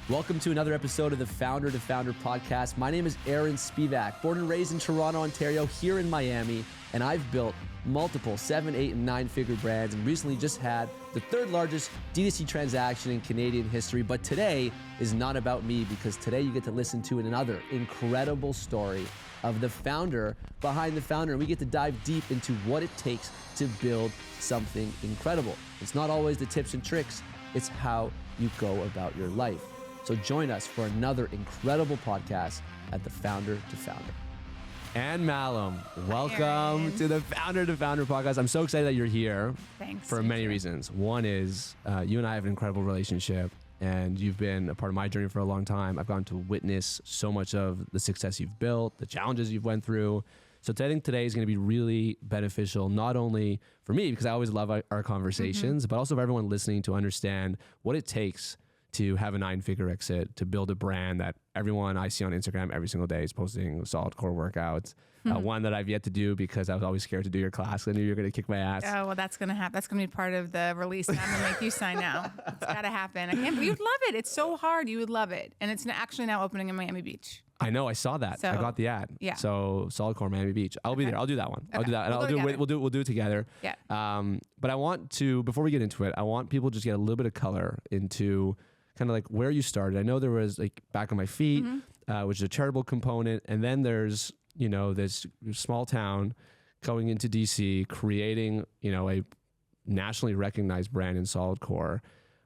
Welcome to another episode of the Founder to Founder podcast. My name is Aaron Spivak, born and raised in Toronto, Ontario, here in Miami, and I've built multiple 7, 8, and 9-figure brands and recently just had the third largest D2C transaction in Canadian history. But today is not about me, because today you get to listen to another incredible story of the founder behind the founder, and we get to dive deep into what it takes to build something incredible. It's not always the tips and tricks, it's how you go about your life. So join us for another incredible podcast at the Founder to Founder. Anne Mahlum, welcome to the Founder to Founder podcast. I'm so excited that you're here. Thanks. For many reasons. One is you and I have an incredible relationship, and you've been a part of my journey for a long time. I've gotten to witness so much of the success you've built, the challenges you've went through. So I think today is going to be really beneficial, not only for me, because I always love our conversations, but also for everyone listening to understand what it takes to have a 9-figure exit, to build a brand that everyone I see on Instagram every single day is posting solidcore workouts. One that I've yet to do because I was always scared to do your class. I knew you were going to kick my ass. Oh, well, that's going to happen. That's going to be part of the release. I'm going to make you sign now. It's got to happen. You'd love it. It's so hard. You would love it. And it's actually now opening in Miami Beach. I know. I saw that. So, I got the ad. Yeah. So solidcore Miami Beach. I'll be there. I'll do that one. Okay. I'll do that. And we'll do it together. Yeah. But I want to, before we get into it, I want people to just get a little bit of color into kind of like where you started. I know there was like Back on My Feet, which is a charitable component. And then there's, this small town going into DC, creating, a nationally recognized brand in solidcore.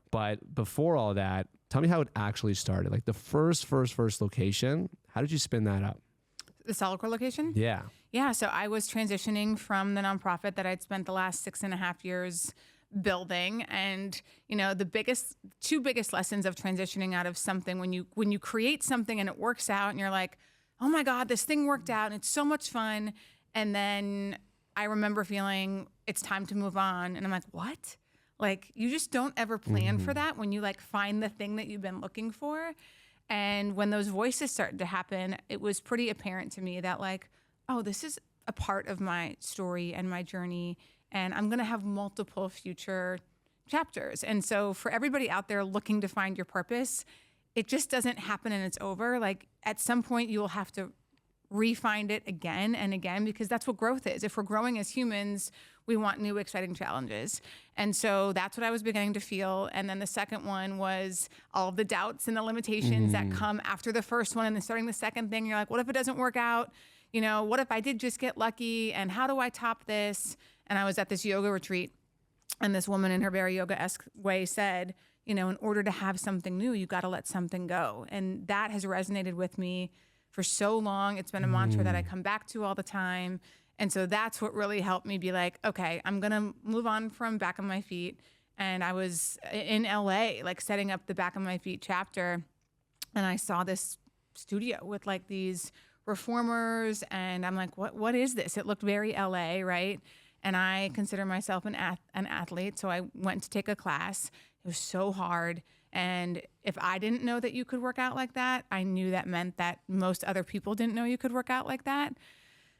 But before all that, tell me how it actually started. Like the first location, how did you spin that up? The solidcore location? Yeah. Yeah. So I was transitioning from the nonprofit that I'd spent the last 6.5 years building. And, the two biggest lessons of transitioning out of something, when you create something and it works out and you're like, oh my God, this thing worked out and it's so much fun. And then I remember feeling it's time to move on. And I'm like, what? Like, you just don't ever plan for that when you like find the thing that you've been looking for. And when those voices started to happen, it was pretty apparent to me that like, oh, this is a part of my story and my journey, and I'm going to have multiple future chapters. And so for everybody out there looking to find your purpose, it just doesn't happen and it's over. Like at some point you will have to re-find it again and again, because that's what growth is. If we're growing as humans, we want new, exciting challenges. And so that's what I was beginning to feel. And then the second one was all of the doubts and the limitations that come after the first one. And then starting the second thing, you're like, what if it doesn't work out? What if I did just get lucky? And how do I top this? And I was at this yoga retreat, and this woman in her very yoga-esque way said, in order to have something new, you got to let something go. And that has resonated with me for so long. It's been a mantra that I come back to all the time. And so that's what really helped me be like, okay, I'm going to move on from Back on My Feet. And I was in LA, like setting up the Back on My Feet chapter. And I saw this studio with like these reformers. And I'm like, what is this? It looked very LA, right? And I consider myself an athlete. So I went to take a class. It was so hard. And if I didn't know that you could work out like that, I knew that meant that most other people didn't know you could work out like that.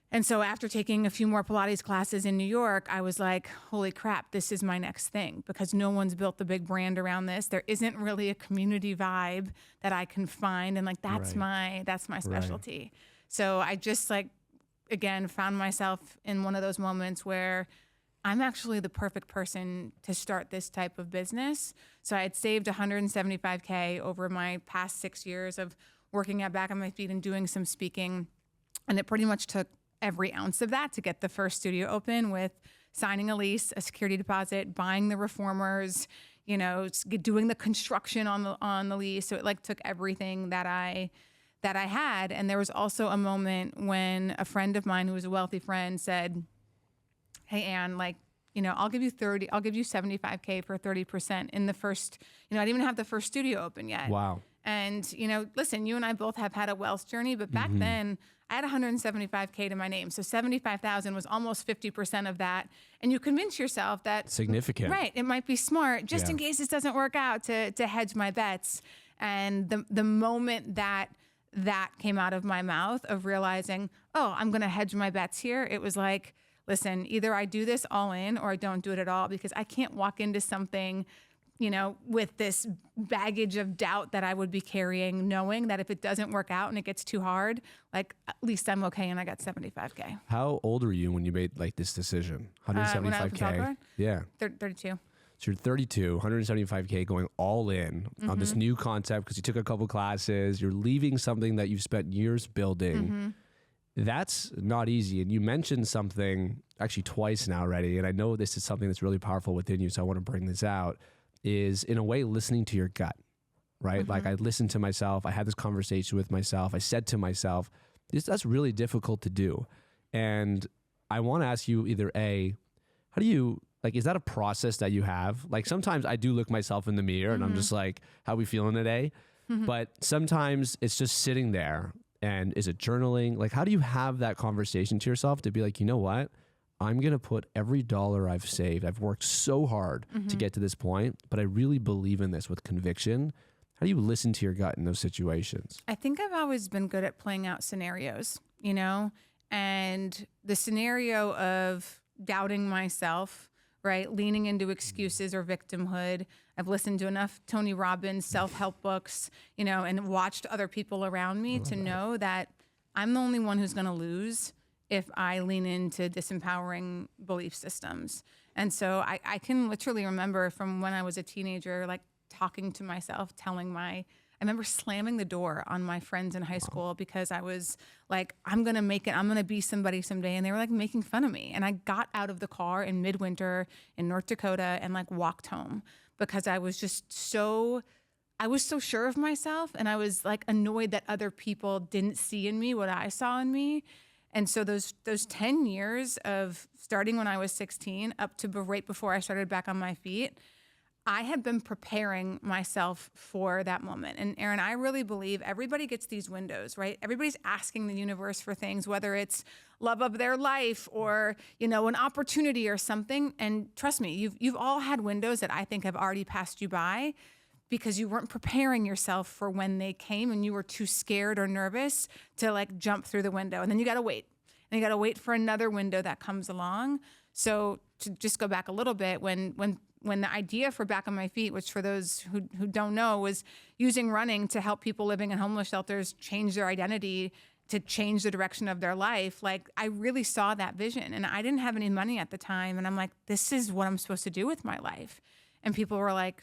And so after taking a few more Pilates classes in New York, I was like, holy crap, this is my next thing, because no one's built the big brand around this. There isn't really a community vibe that I can find. And like, that's my specialty. Right. So I just again, found myself in one of those moments where I'm actually the perfect person to start this type of business. So I had saved $175K over my past 6 years of working at Back on My Feet and doing some speaking. And it pretty much took every ounce of that to get the first studio open, with signing a lease, a security deposit, buying the reformers, doing the construction on the lease. So it took everything that I had. And there was also a moment when a friend of mine who was a wealthy friend said, hey, Anne, I'll give you 75K for 30% in the first, I didn't even have the first studio open yet. Wow. And, listen, you and I both have had a wealth journey, but back then I had 175K to my name. So 75,000 was almost 50% of that. And you convince yourself that significant, right? It might be smart just in case this doesn't work out to hedge my bets. And the moment that came out of my mouth of realizing, oh, I'm going to hedge my bets here, it was like, listen, either I do this all in or I don't do it at all, because I can't walk into something with this baggage of doubt that I would be carrying, knowing that if it doesn't work out and it gets too hard, like at least I'm okay and I got $75K. How old were you when you made like this decision? When I was $175K. Yeah. 32. So you're 32, $175K going all in on this new concept because you took a couple classes. You're leaving something that you've spent years building. That's not easy. And you mentioned something actually twice now already. And I know this is something that's really powerful within you. So I want to bring this out. Is in a way listening to your gut, right? Like I listened to myself. I had this conversation with myself. I said to myself, that's really difficult to do. And I want to ask you either A, how do you, like, is that a process that you have? Like sometimes I do look myself in the mirror and I'm just like, how we feeling today? But sometimes it's just sitting there. And is it journaling? Like, how do you have that conversation to yourself to be like, you know what? I'm going to put every dollar I've saved. I've worked so hard to get to this point, but I really believe in this with conviction. How do you listen to your gut in those situations? I think I've always been good at playing out scenarios, and the scenario of doubting myself, right? Leaning into excuses or victimhood. I've listened to enough Tony Robbins self-help books, and watched other people around me to know that I'm the only one who's going to lose if I lean into disempowering belief systems. And so I can literally remember from when I was a teenager, like talking to myself, I remember slamming the door on my friends in high school because I was like, I'm going to make it. I'm going to be somebody someday. And they were like making fun of me. And I got out of the car in midwinter in North Dakota and like walked home because I was so sure of myself. And I was like annoyed that other people didn't see in me what I saw in me. And so those 10 years of starting when I was 16 up to right before I started back on my feet, I had been preparing myself for that moment. And Aaron, I really believe everybody gets these windows, right? Everybody's asking the universe for things, whether it's love of their life or, an opportunity or something. And trust me, you've all had windows that I think have already passed you by because you weren't preparing yourself for when they came and you were too scared or nervous to like jump through the window. And then you got to wait. And you got to wait for another window that comes along. So to just go back a little bit, when the idea for Back on My Feet, which for those who don't know, was using running to help people living in homeless shelters change their identity, to change the direction of their life, like I really saw that vision. And I didn't have any money at the time. And I'm like, this is what I'm supposed to do with my life. And people were like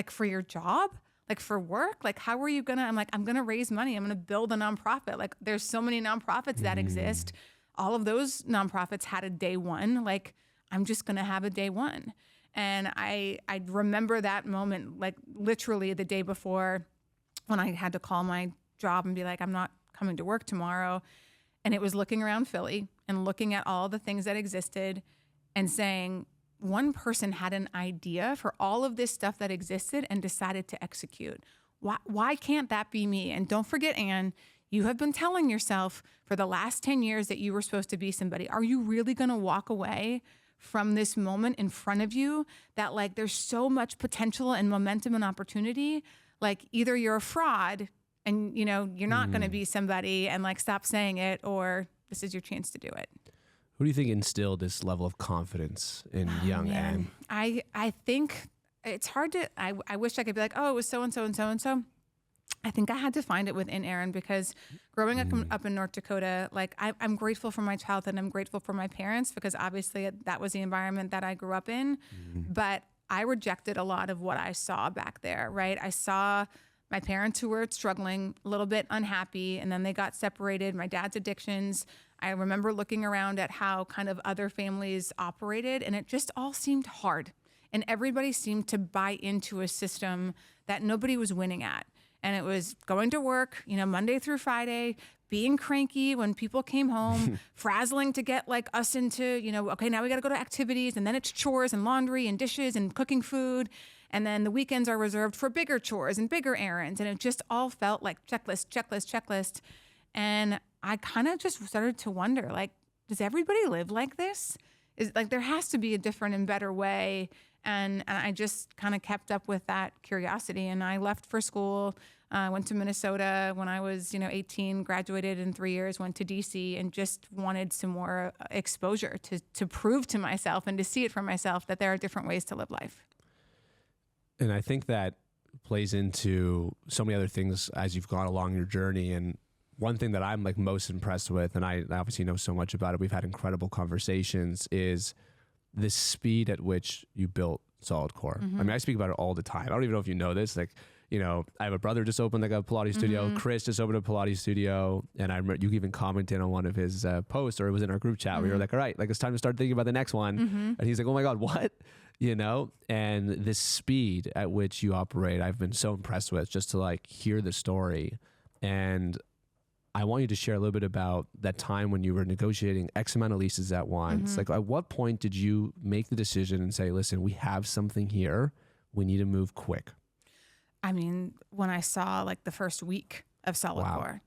for your job? Like for work? Like how are you gonna? I'm like, I'm gonna raise money. I'm gonna build a nonprofit. Like there's so many nonprofits that exist. All of those nonprofits had a day one. Like I'm just gonna have a day one. And I remember that moment, like literally the day before when I had to call my job and be like, I'm not coming to work tomorrow. And it was looking around Philly and looking at all the things that existed and saying, one person had an idea for all of this stuff that existed and decided to execute. Why can't that be me? And don't forget, Anne, you have been telling yourself for the last 10 years that you were supposed to be somebody. Are you really going to walk away from this moment in front of you that like there's so much potential and momentum and opportunity? Like either you're a fraud and you're not going to be somebody and like stop saying it, or this is your chance to do it. Who do you think instilled this level of confidence in young Anne? I think it's hard to, I wish I could be like, oh, it was so-and-so and so-and-so. I think I had to find it within Aaron because growing up in North Dakota, like I'm grateful for my childhood and I'm grateful for my parents because obviously that was the environment that I grew up in. But I rejected a lot of what I saw back there, right? I saw my parents who were struggling, a little bit unhappy, and then they got separated. My dad's addictions. I remember looking around at how kind of other families operated, and it just all seemed hard. And everybody seemed to buy into a system that nobody was winning at. And it was going to work, Monday through Friday, being cranky when people came home, frazzling to get like us into, okay, now we got to go to activities, and then it's chores and laundry and dishes and cooking food. And then the weekends are reserved for bigger chores and bigger errands. And it just all felt like checklist. And I kind of just started to wonder, like, does everybody live like this? Is like, there has to be a different and better way. And I just kind of kept up with that curiosity. And I left for school, went to Minnesota when I was, 18, graduated in 3 years, went to DC, and just wanted some more exposure to prove to myself and to see it for myself that there are different ways to live life. And I think that plays into so many other things as you've gone along your journey. And one thing that I'm like most impressed with, and I obviously know so much about it, we've had incredible conversations, is the speed at which you built solidcore. I mean, I speak about it all the time. I don't even know if you know this. Like, you know, I have a brother just opened like a Pilates studio. Chris just opened a Pilates studio. And I remember you even commented on one of his posts, or it was in our group chat where you were like, all right, like it's time to start thinking about the next one. And he's like, oh my God, what? You know, and this speed at which you operate, I've been so impressed with, just to like hear the story. And I want you to share a little bit about that time when you were negotiating X amount of leases at once. Like, at what point did you make the decision and say, listen, we have something here, we need to move quick? I mean, when I saw like the first week of solidcore,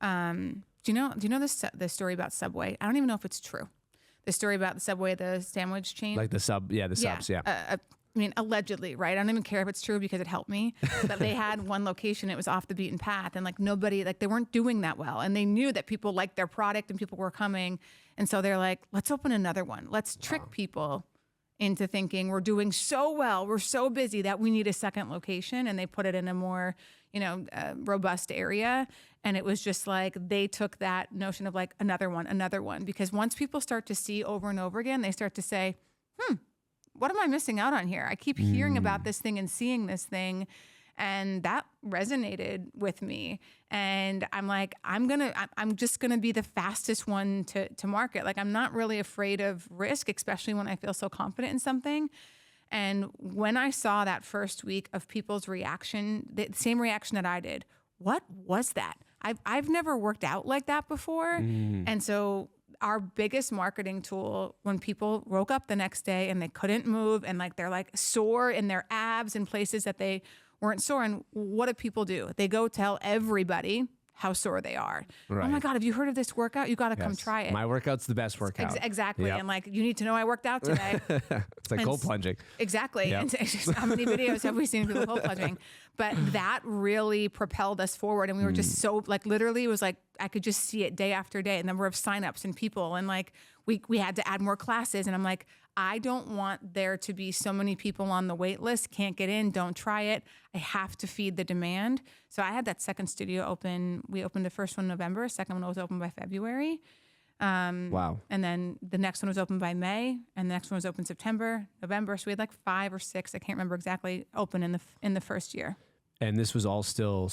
do you know the story about Subway? I don't even know if it's true. The story about the Subway, the sandwich chain, like the subs, yeah. I mean, allegedly, right? I don't even care if it's true because it helped me. But they had one location; it was off the beaten path, and like nobody, like they weren't doing that well, and they knew that people liked their product and people were coming, and so they're like, let's open another one. Let's trick people into thinking we're doing so well, we're so busy that we need a second location, and they put it in a more, robust area. And it was just like they took that notion of like another one, because once people start to see over and over again, they start to say, what am I missing out on here? I keep hearing about this thing and seeing this thing. And that resonated with me. And I'm like, I'm just going to be the fastest one to market. Like, I'm not really afraid of risk, especially when I feel so confident in something. And when I saw that first week of people's reaction, the same reaction that I did, what was that? I've never worked out like that before. And so our biggest marketing tool, when people woke up the next day and they couldn't move and like they're like sore in their abs in places that they weren't sore. And what do people do? They go tell everybody how sore they are. Right. Oh my God, have you heard of this workout? You got to come try it. My workout's the best workout. Exactly. Yep. And like, you need to know I worked out today. It's like cold plunging. Exactly. Yep. And just, how many videos have we seen of people cold plunging? But that really propelled us forward. And we were just so like, literally it was like, I could just see it day after day, a number of signups and people. And like, we had to add more classes. And I'm like, I don't want there to be so many people on the wait list, can't get in, don't try it. I have to feed the demand. So I had that second studio open. We opened the first one in November. Second one was open by February. Wow. And then the next one was open by May, and the next one was open September, November. So we had like 5 or 6, I can't remember exactly, open in the first year. And this was all still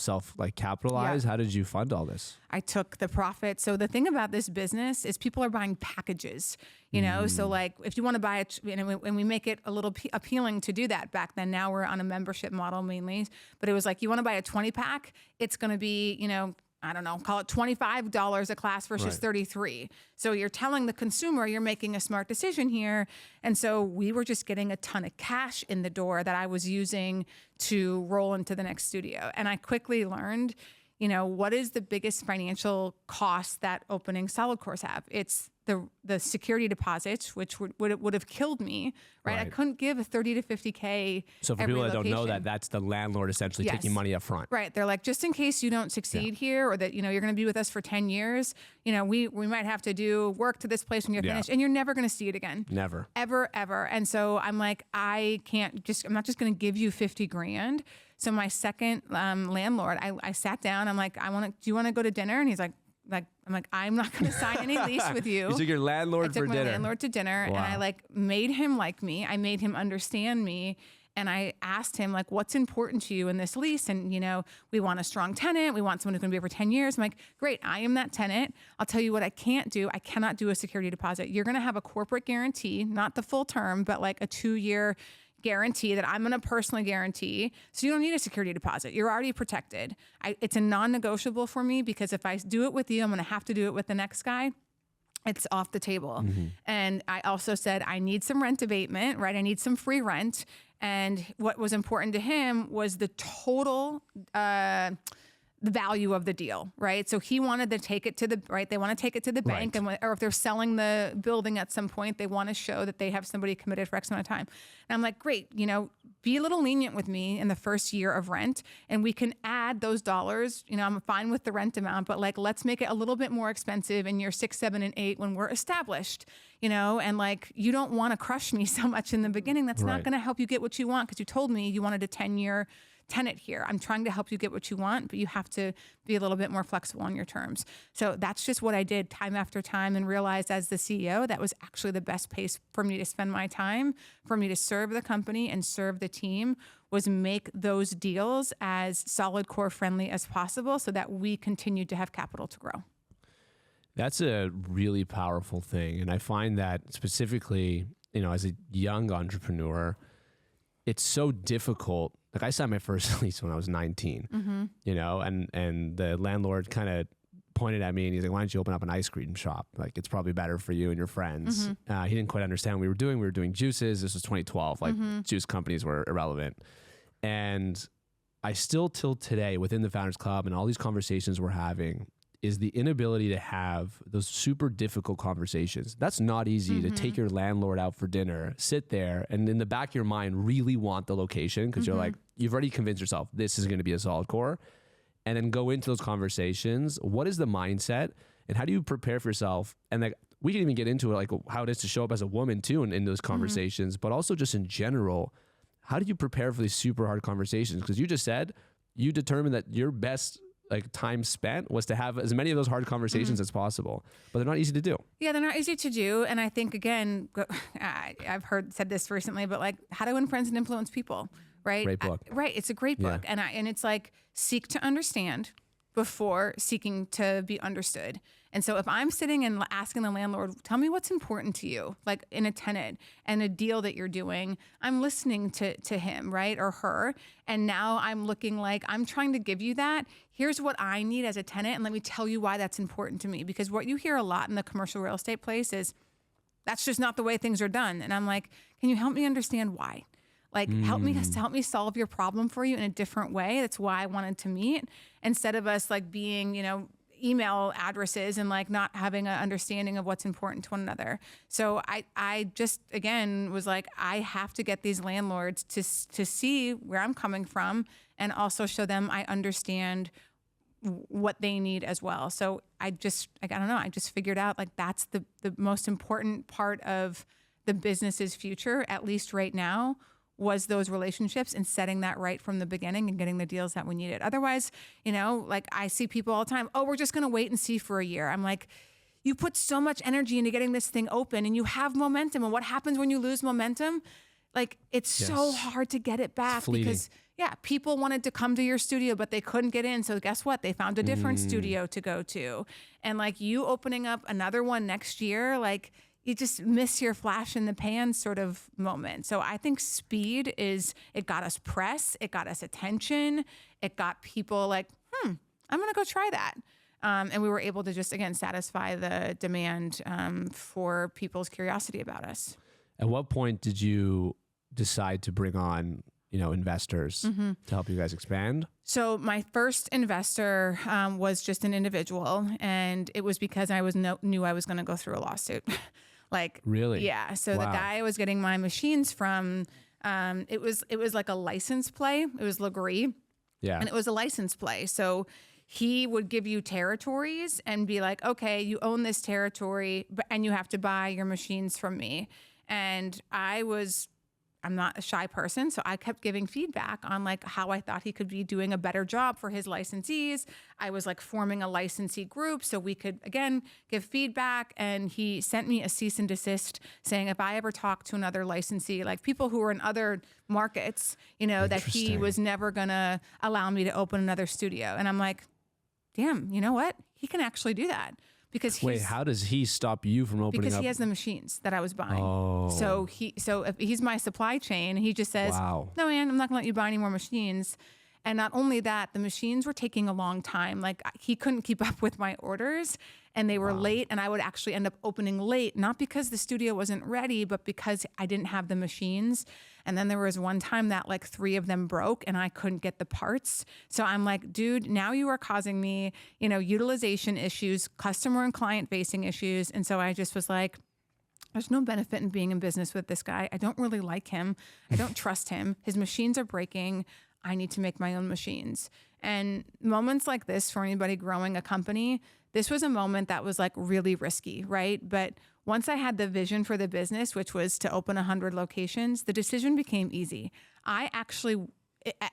capitalized. Yeah. How did you fund all this? I took the profit. So the thing about this business is people are buying packages, you know? So like if you want to buy it, and we make it a little appealing to do that back then. Now we're on a membership model mainly, but it was like, you want to buy a 20 pack, it's going to be, I don't know, call it $25 a class versus $33. So you're telling the consumer you're making a smart decision here. And so we were just getting a ton of cash in the door that I was using to roll into the next studio. And I quickly learned, what is the biggest financial cost that opening solidcores have? It's the security deposits, which would have killed me, right? I couldn't give a 30 to 50K. So for people that don't know that, that's the landlord essentially taking money up front. Right. They're like, just in case you don't succeed here, or that, you're going to be with us for 10 years, we might have to do work to this place when you're finished, and you're never going to see it again. Never. Ever, ever. And so I'm like, I'm not just going to give you 50 grand. So my second landlord, I sat down, I'm like, do you want to go to dinner? And he's like, I'm not going to sign any lease with you. You took your landlord for dinner. I took my landlord to dinner, wow. And I made him like me. I made him understand me. And I asked him what's important to you in this lease? And, we want a strong tenant. We want someone who's going to be here for 10 years. I'm like, great, I am that tenant. I'll tell you what I can't do. I cannot do a security deposit. You're going to have a corporate guarantee, not the full term, but like a 2-year guarantee that I'm going to personally guarantee. So you don't need a security deposit. You're already protected. It's a non-negotiable for me, because if I do it with you, I'm going to have to do it with the next guy. It's off the table. And I also said, I need some rent abatement, right? I need some free rent. And what was important to him was the total the value of the deal, right? So he wanted to take it to the, right? They want to take it to the bank, or if they're selling the building at some point, they want to show that they have somebody committed for X amount of time. And I'm like, great, be a little lenient with me in the first year of rent, and we can add those dollars. I'm fine with the rent amount, but like, let's make it a little bit more expensive in year 6, 7, and 8 when we're established, and like, you don't want to crush me so much in the beginning. That's not going to help you get what you want, because you told me you wanted a 10-year tenant here. I'm trying to help you get what you want, but you have to be a little bit more flexible on your terms. So that's just what I did time after time, and realized as the CEO, that was actually the best place for me to spend my time, for me to serve the company and serve the team, was make those deals as solidcore friendly as possible so that we continued to have capital to grow. That's a really powerful thing. And I find that specifically, as a young entrepreneur, it's so difficult. Like, I signed my first lease when I was 19, and the landlord kind of pointed at me and he's like, why don't you open up an ice cream shop? Like, it's probably better for you and your friends. He didn't quite understand what we were doing. We were doing juices. This was 2012. Like, juice companies were irrelevant. And I still, till today, within the Founders Club and all these conversations we're having, is the inability to have those super difficult conversations. That's not easy to take your landlord out for dinner, sit there, and in the back of your mind really want the location, because you're like, you've already convinced yourself this is going to be a solid core, and then go into those conversations. What is the mindset, and how do you prepare for yourself? And like, we can even get into it, like how it is to show up as a woman too in those conversations, but also just in general, how do you prepare for these super hard conversations? Because you just said you determined that your best time spent was to have as many of those hard conversations as possible, but they're not easy to do. Yeah, they're not easy to do. And I think, again, I've said this recently, but like, How to Win Friends and Influence People, right? Great book. Right. It's a great book. And it's like, seek to understand before seeking to be understood. And so if I'm sitting and asking the landlord, tell me what's important to you, like in a tenant and a deal that you're doing, I'm listening to him, right? Or her. And now I'm looking like, I'm trying to give you that. Here's what I need as a tenant. And let me tell you why that's important to me. Because what you hear a lot in the commercial real estate place is, that's just not the way things are done. And I'm like, can you help me understand why? Like, help me solve your problem for you in a different way. That's why I wanted to meet, instead of us like being, email addresses and like not having an understanding of what's important to one another. So I just, again, was like, I have to get these landlords to see where I'm coming from, and also show them I understand what they need as well. So I just figured out like, that's the most important part of the business's future, at least right now, was those relationships and setting that right from the beginning and getting the deals that we needed. Otherwise, like, I see people all the time, oh, we're just going to wait and see for a year. I'm like, you put so much energy into getting this thing open and you have momentum. And what happens when you lose momentum? Like, it's so hard to get it back, because people wanted to come to your studio, but they couldn't get in. So guess what? They found a different studio to go to. And like, you opening up another one next year, like, you just miss your flash in the pan sort of moment. So I think speed it got us press, it got us attention, it got people like, I'm going to go try that. And we were able to just, again, satisfy the demand for people's curiosity about us. At what point did you decide to bring on, investors to help you guys expand? So my first investor was just an individual, and it was because I knew I was going to go through a lawsuit. Like, really? Yeah. So the guy I was getting my machines from, it was like a license play. It was Legree. Yeah. And it was a license play. So he would give you territories and be like, okay, you own this territory, and you have to buy your machines from me. And I'm not a shy person, so I kept giving feedback on like how I thought he could be doing a better job for his licensees. I was like forming a licensee group so we could, again, give feedback. And he sent me a cease and desist saying, if I ever talk to another licensee, like people who are in other markets, that he was never gonna allow me to open another studio. And I'm like, damn, you know what? He can actually do that. Because how does he stop you from opening up? Because he has the machines that I was buying. Oh. So if he's my supply chain, he just says, no, Anne, I'm not gonna let you buy any more machines. And not only that, the machines were taking a long time. Like, he couldn't keep up with my orders. and they were late, and I would actually end up opening late, not because the studio wasn't ready, but because I didn't have the machines. And then there was one time that like 3 of them broke and I couldn't get the parts. So I'm like, dude, now you are causing me, utilization issues, customer and client facing issues. And so I just was like, there's no benefit in being in business with this guy. I don't really like him. I don't trust him. His machines are breaking. I need to make my own machines. And moments like this for anybody growing a company, this was a moment that was like really risky, right? But once I had the vision for the business, which was to open 100 locations, the decision became easy. I actually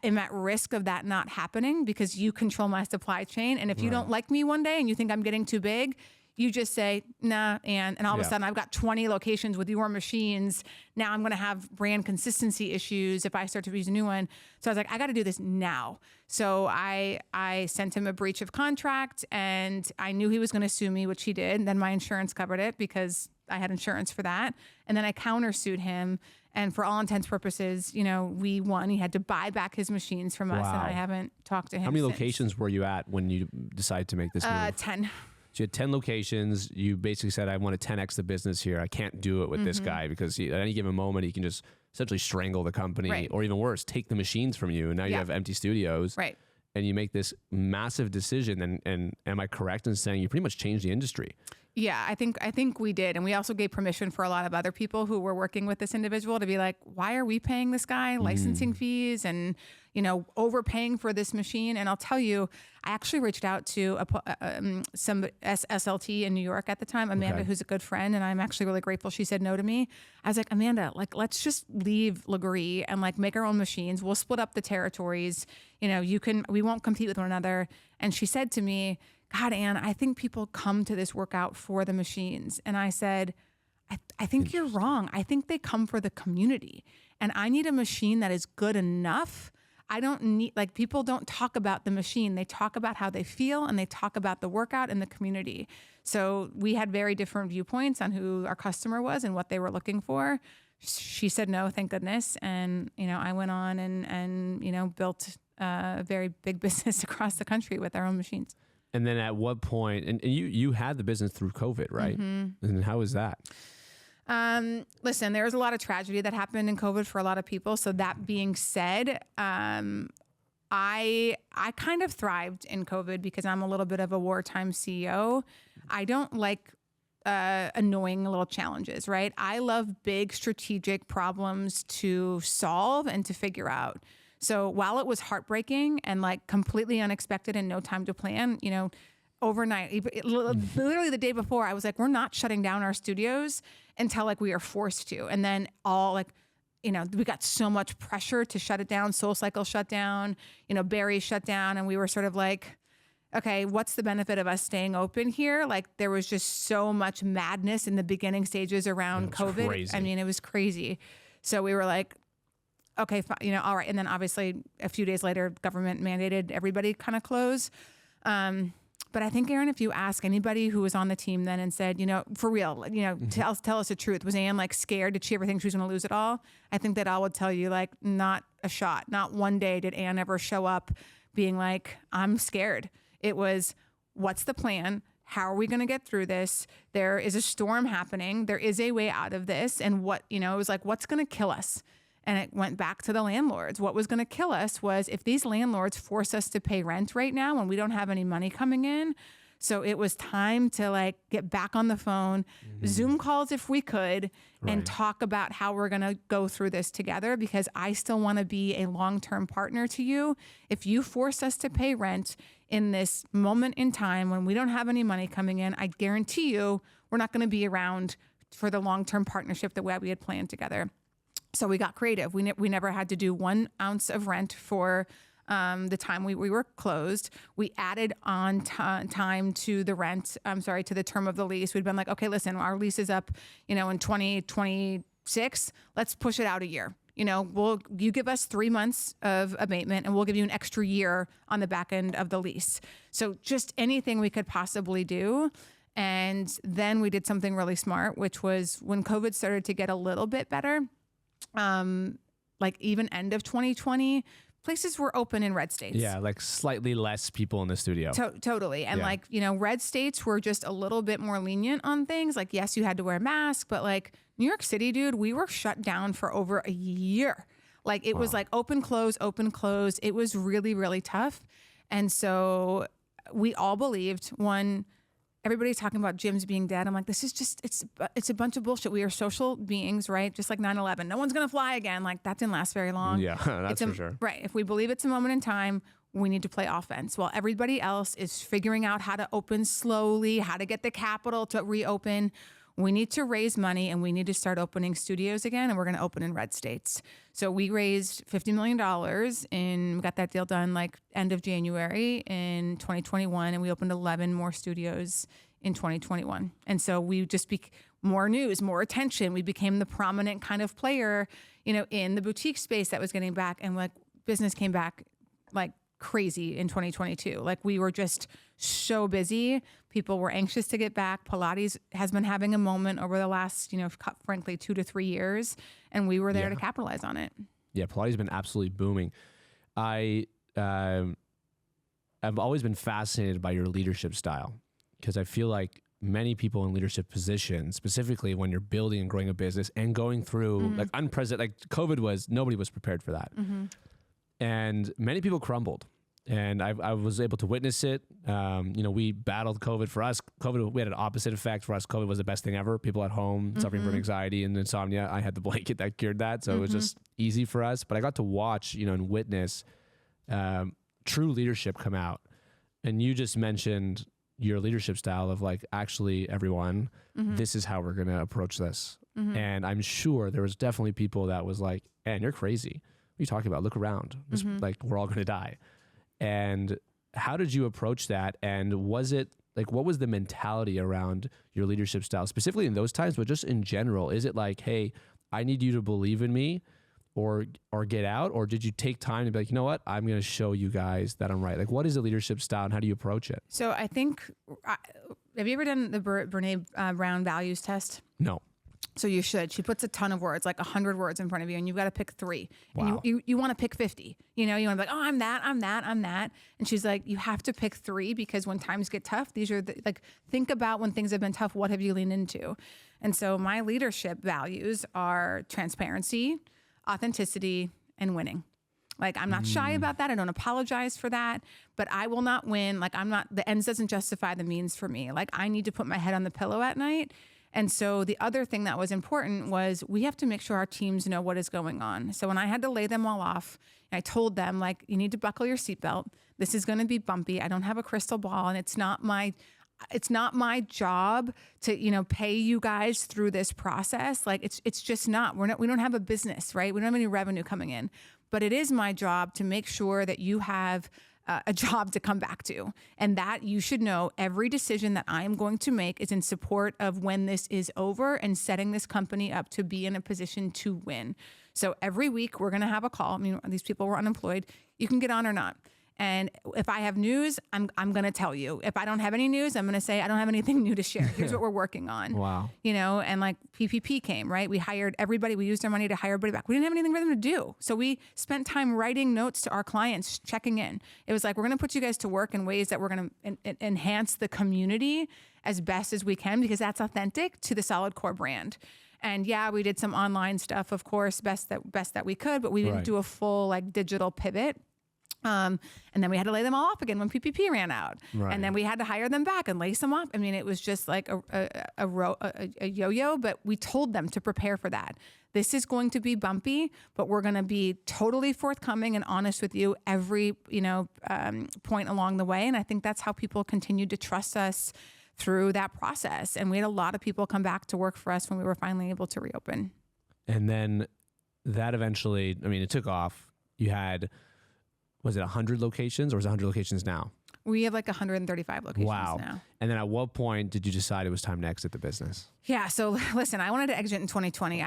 am at risk of that not happening because you control my supply chain. And if you don't like me one day and you think I'm getting too big, you just say, nah, and all of a sudden I've got 20 locations with your machines. Now I'm going to have brand consistency issues if I start to use a new one. So I was like, I got to do this now. So I sent him a breach of contract, and I knew he was going to sue me, which he did. And then my insurance covered it because I had insurance for that. And then I countersued him. And for all intents and purposes, we won. He had to buy back his machines from us, and I haven't talked to him How many since. Locations were you at when you decided to make this move? 10. So you had 10 locations. You basically said, I want to 10x the business here. I can't do it with this guy because at any given moment, he can just essentially strangle the company, or even worse, take the machines from you. And now you have empty studios. Right. And you make this massive decision. And am I correct in saying you pretty much changed the industry? Yeah, I think we did. And we also gave permission for a lot of other people who were working with this individual to be like, why are we paying this guy licensing fees and, overpaying for this machine? And I'll tell you, I actually reached out to some SLT in New York at the time, Amanda, who's a good friend. And I'm actually really grateful she said no to me. I was like, Amanda, let's just leave Legree and make our own machines. We'll split up the territories. We won't compete with one another. And she said to me, God, Anne, I think people come to this workout for the machines. And I said, I think you're wrong. I think they come for the community. And I need a machine that is good enough. I don't need, people don't talk about the machine. They talk about how they feel, and they talk about the workout and the community. So we had very different viewpoints on who our customer was and what they were looking for. She said no, thank goodness. And, I went on and built a very big business across the country with our own machines. And then at what point, and you had the business through COVID, right? And how was that? Listen, there was a lot of tragedy that happened in COVID for a lot of people. So that being said, I kind of thrived in COVID because I'm a little bit of a wartime CEO. I don't like annoying little challenges, right? I love big strategic problems to solve and to figure out. So while it was heartbreaking and completely unexpected and no time to plan, overnight, literally the day before, I was like, we're not shutting down our studios until we are forced to. And then we got so much pressure to shut it down. SoulCycle shut down, Barry shut down. And we were sort of like, okay, what's the benefit of us staying open here? There was just so much madness in the beginning stages around COVID. Crazy. I mean, it was crazy. So we were like, okay, all right. And then obviously a few days later, government mandated everybody kind of close. But I think, Aaron, if you ask anybody who was on the team then and said, for real, tell us the truth. Was Anne scared? Did she ever think she was going to lose it all? I think that all would tell you not a shot. Not one day did Anne ever show up being like, I'm scared. It was, what's the plan? How are we going to get through this? There is a storm happening. There is a way out of this. And it was what's going to kill us? And it went back to the landlords. What was going to kill us was if these landlords force us to pay rent right now when we don't have any money coming in. So it was time to get back on the phone, Zoom calls if we could, and talk about how we're going to go through this together, because I still want to be a long-term partner to you. If you force us to pay rent in this moment in time when we don't have any money coming in, I guarantee you we're not going to be around for the long-term partnership the way we had planned together. So we got creative. We never had to do 1 ounce of rent for the time we were closed. We added on time to the rent, to the term of the lease. We'd been like, okay, listen, our lease is up, in 2026. Let's push it out a year. You give us 3 months of abatement and we'll give you an extra year on the back end of the lease. So just anything we could possibly do. And then we did something really smart, which was when COVID started to get a little bit better, even end of 2020, places were open in red states. Yeah, like slightly less people in the studio. Totally. And like, red states were just a little bit more lenient on things. Like, yes, you had to wear a mask, but like New York City, dude, we were shut down for over a year. Like it was like open, close, open, close. It was really, really tough. And so we all believed, everybody's talking about gyms being dead. I'm like, this is just, it's a bunch of bullshit. We are social beings, right? Just like 9/11. No one's going to fly again. Like that didn't last very long. Yeah, that's for sure. Right. If we believe it's a moment in time, we need to play offense while everybody else is figuring out how to open slowly, how to get the capital to reopen. We need to raise money and we need to start opening studios again. And we're going to open in red states. So we raised $50 million we got that deal done like end of January in 2021. And we opened 11 more studios in 2021. And so we just more news, more attention. We became the prominent kind of player, in the boutique space that was getting back, and like business came back like crazy in 2022. Like we were just so busy. People were anxious to get back. Pilates has been having a moment over the last, frankly, 2 to 3 years. And we were there to capitalize on it. Yeah. Pilates has been absolutely booming. I've always been fascinated by your leadership style, because I feel like many people in leadership positions, specifically when you're building and growing a business and going through like unprecedented, like COVID nobody was prepared for that. And many people crumbled. And I was able to witness it. We battled COVID. For us, we had an opposite effect. For us, COVID was the best thing ever. People at home suffering from anxiety and insomnia. I had the blanket that cured that. So it was just easy for us. But I got to watch, and witness true leadership come out. And you just mentioned your leadership style of like, actually, everyone, this is how we're going to approach this. And I'm sure there was definitely people that was like, man, you're crazy. What are you talking about? Look around. Like, we're all going to die. And how did you approach that? And was it like, what was the mentality around your leadership style, specifically in those times, but just in general? Is it like, hey, I need you to believe in me or get out? Or did you take time to be like, you know what, I'm going to show you guys that I'm right? Like, what is the leadership style and how do you approach it? So I think, have you ever done the Brene Brown values test? No. So you should. She puts a ton of words, like 100 words in front of you, and you've got to pick 3. Wow. And you want to pick 50. You want to be like, oh, I'm that. And she's like, you have to pick 3 because when times get tough, these are think about when things have been tough, what have you leaned into? And so my leadership values are transparency, authenticity, and winning. Like, I'm not shy about that. I don't apologize for that, but I will not win. Like, the ends doesn't justify the means for me. Like, I need to put my head on the pillow at night. And so the other thing that was important was we have to make sure our teams know what is going on. So when I had to lay them all off, I told them, like, you need to buckle your seatbelt. This is going to be bumpy. I don't have a crystal ball, and it's not my job to, pay you guys through this process. Like, it's just not. We don't have a business, right? We don't have any revenue coming in, but it is my job to make sure that you have a job to come back to, and that you should know every decision that I am going to make is in support of when this is over and setting this company up to be in a position to win. So every week we're going to have a call. I mean, these people were unemployed. You can get on or not. And if I have news, I'm going to tell you. If I don't have any news, I'm going to say, I don't have anything new to share. Here's what we're working on. Wow. And like PPP came, right? We hired everybody. We used our money to hire everybody back. We didn't have anything for them to do. So we spent time writing notes to our clients, checking in. It was like, we're going to put you guys to work in ways that we're going to enhance the community as best as we can, because that's authentic to the solidcore brand. And yeah, we did some online stuff, of course, best that we could, but we didn't do a full like digital pivot. And then we had to lay them all off again when PPP ran out. Right. And then we had to hire them back and lace them off. I mean, it was just like a yo-yo, but we told them to prepare for that. This is going to be bumpy, but we're going to be totally forthcoming and honest with you every, point along the way. And I think that's how people continued to trust us through that process. And we had a lot of people come back to work for us when we were finally able to reopen. And then that eventually, it took off. You had... Was it 100 locations or is it 100 locations now? We have like 135 locations now. And then at what point did you decide it was time to exit the business? Yeah. So listen, I wanted to exit in 2020.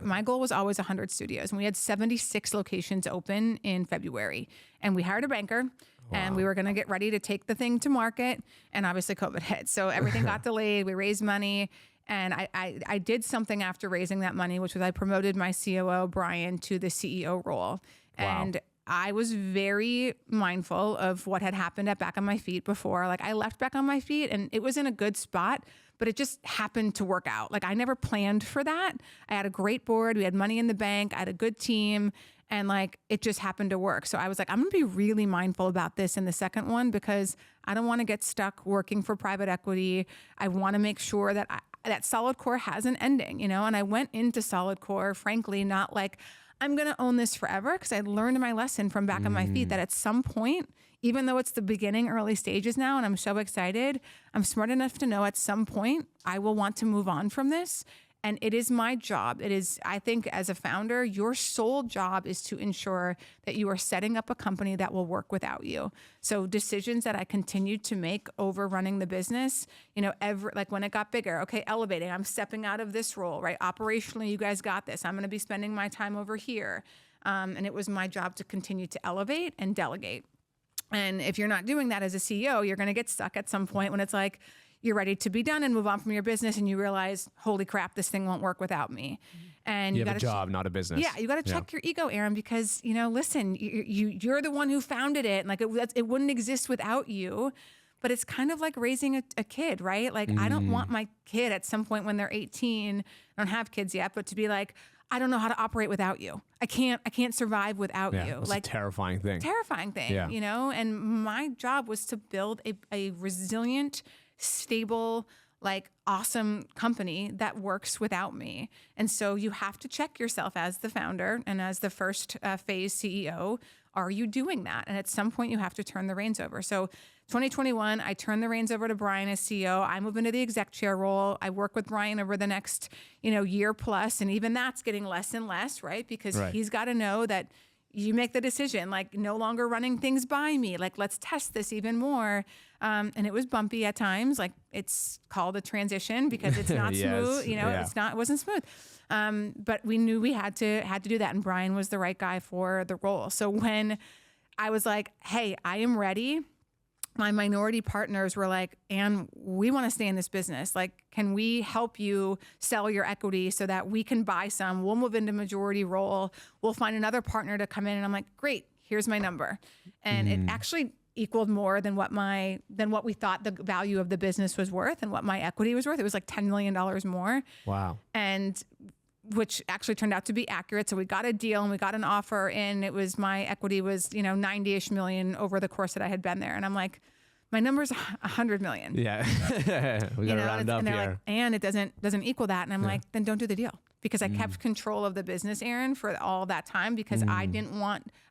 My goal was always 100 studios, and we had 76 locations open in February. And we hired a banker. Wow. And we were going to get ready to take the thing to market. And obviously COVID hit. So everything got delayed. We raised money. And I did something after raising that money, which was I promoted my COO, Brian, to the CEO role. Wow. And I was very mindful of what had happened at Back on My Feet before. Like I left Back on My Feet and it was in a good spot, but it just happened to work out. Like I never planned for that. I had a great board. We had money in the bank. I had a good team. And like, it just happened to work. So I was like, I'm going to be really mindful about this in the second one because I don't want to get stuck working for private equity. I want to make sure that that solidcore has an ending, you know? And I went into solidcore, frankly, not like, I'm going to own this forever, because I learned my lesson from Back on My Feet that at some point, even though it's the beginning, early stages now, and I'm so excited, I'm smart enough to know at some point I will want to move on from this. And it is my job. It is, I think as a founder, your sole job is to ensure that you are setting up a company that will work without you. So decisions that I continued to make over running the business, you know, like when it got bigger, okay, elevating, I'm stepping out of this role, right? Operationally, you guys got this. I'm going to be spending my time over here. And it was my job to continue to elevate and delegate. And if you're not doing that as a CEO, you're going to get stuck at some point when it's like, you're ready to be done and move on from your business, and you realize, holy crap, this thing won't work without me. And you have a job, not a business. Yeah, you got to check your ego, Aaron, because you know, listen, you're the one who founded it, and like it wouldn't exist without you. But it's kind of like raising a kid, right? Like I don't want my kid at some point when they're 18, I don't have kids yet, but to be like, I don't know how to operate without you. I can't survive without you. It's like a terrifying thing. You know. And my job was to build a resilient, stable, like awesome company that works without me. And so you have to check yourself as the founder and as the first phase CEO. Are you doing that? And at some point you have to turn the reins over. So 2021, I turned the reins over to Brian as CEO. I move into the exec chair role. I work with Brian over the next, year plus. And even that's getting less and less, right? Because he's got to know that you make the decision, like no longer running things by me. Like, let's test this even more. And it was bumpy at times. Like it's called a transition because it's not smooth, it wasn't smooth. But we knew we had to do that. And Brian was the right guy for the role. So when I was like, hey, I am ready, my minority partners were like, Anne, we want to stay in this business. Like, can we help you sell your equity so that we can buy some? We'll move into majority role. We'll find another partner to come in. And I'm like, great, here's my number. And it actually equaled more than what we thought the value of the business was worth and what my equity was worth. It was like $10 million more. Wow. And which actually turned out to be accurate. So we got a deal and we got an offer, and it was, my equity was, 90-ish million over the course that I had been there. And I'm like, my number's 100 million. Yeah. We got to round up and they're here. like, and it doesn't equal that. And I'm like, then don't do the deal, because I kept control of the business, Aaron, for all that time, because I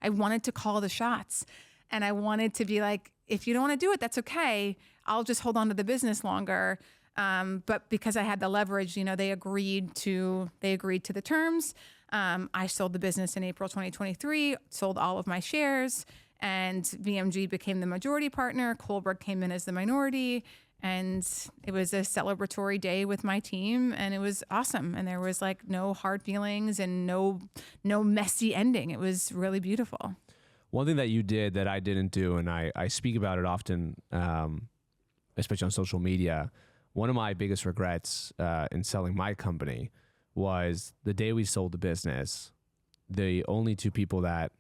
wanted to call the shots, and I wanted to be like, if you don't want to do it, that's okay. I'll just hold on to the business longer. But because I had the leverage, they agreed to the terms. I sold the business in April 2023, sold all of my shares, and VMG became the majority partner. Kohlberg came in as the minority, and it was a celebratory day with my team, and it was awesome. And there was like no hard feelings and no messy ending. It was really beautiful. One thing that you did that I didn't do, and I speak about it often, especially on social media. One of my biggest regrets in selling my company was the day we sold the business. The only two people that,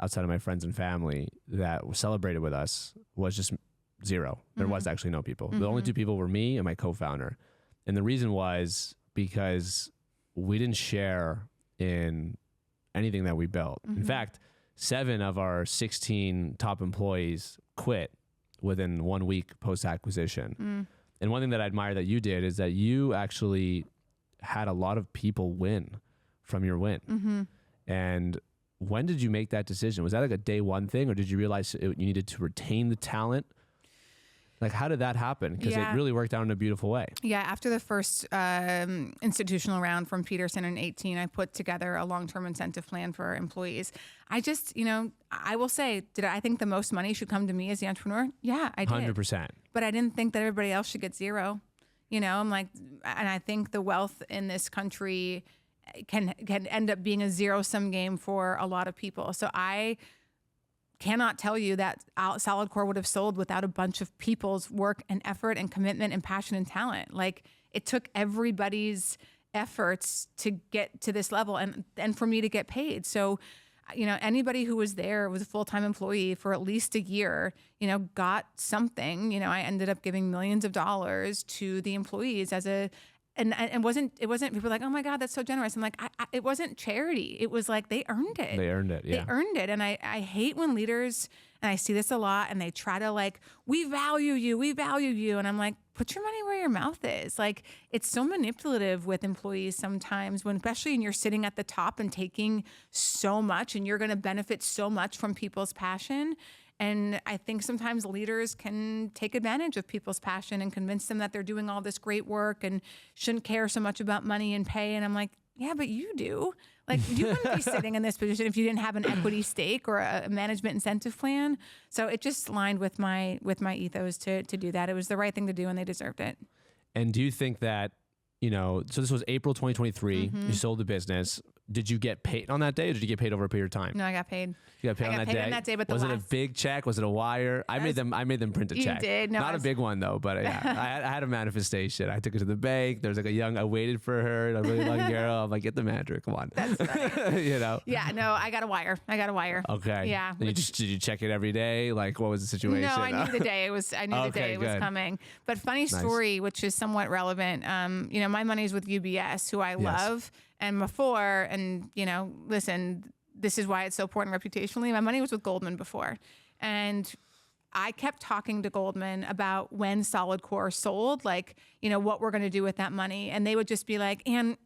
outside of my friends and family, that celebrated with us was just zero. There was actually no people. The only two people were me and my co-founder. And the reason was because we didn't share in anything that we built. In fact, 7 of our 16 top employees quit within 1 week post-acquisition. And one thing that I admire that you did is that you actually had a lot of people win from your win. And when did you make that decision? Was that like a day one thing, or did you realize you needed to retain the talent? Like, how did that happen? Because it really worked out in a beautiful way. Yeah. After the first institutional round from Peterson in 2018, I put together a long-term incentive plan for employees. I just, I will say, did I think the most money should come to me as the entrepreneur? Yeah, I did. 100%. But I didn't think that everybody else should get zero. I'm like, and I think the wealth in this country can end up being a zero-sum game for a lot of people. So I cannot tell you that solidcore would have sold without a bunch of people's work and effort and commitment and passion and talent. Like, it took everybody's efforts to get to this level and for me to get paid. So anybody who was there was a full-time employee for at least a year, got something. I ended up giving millions of dollars to the employees and it wasn't people were like, oh my God, that's so generous. I'm like, it wasn't charity. It was like, they earned it. They earned it. Yeah. They earned it. And I hate when leaders, and I see this a lot, and they try to like, we value you. And I'm like, put your money where your mouth is. Like, it's so manipulative with employees sometimes especially when you're sitting at the top and taking so much, and you're going to benefit so much from people's passion. And I think sometimes leaders can take advantage of people's passion and convince them that they're doing all this great work and shouldn't care so much about money and pay. And I'm like, yeah, but you do. Like, you wouldn't be sitting in this position if you didn't have an equity stake or a management incentive plan. So it just aligned with my ethos to do that. It was the right thing to do, and they deserved it. And do you think that, so this was April 2023, you sold the business. Did you get paid on that day, or did you get paid over a period of time? No, I got paid. You got paid on that day? But was it a big check? Was it a wire? I made them print a check. You did? No, not a big one though, but yeah, I had a manifestation. I took it to the bank. There's like I waited for her, a really long girl. I'm like, get the manager, come on. That's funny. Yeah, no, I got a wire. Okay. Yeah. Did you check it every day? Like, what was the situation? No, I knew the day the day it was coming. But funny story, which is somewhat relevant. My money's with UBS, who I love. And before, listen, this is why it's so important reputationally. My money was with Goldman before. And I kept talking to Goldman about when solidcore sold, like, what we're going to do with that money. And they would just be like, Anne,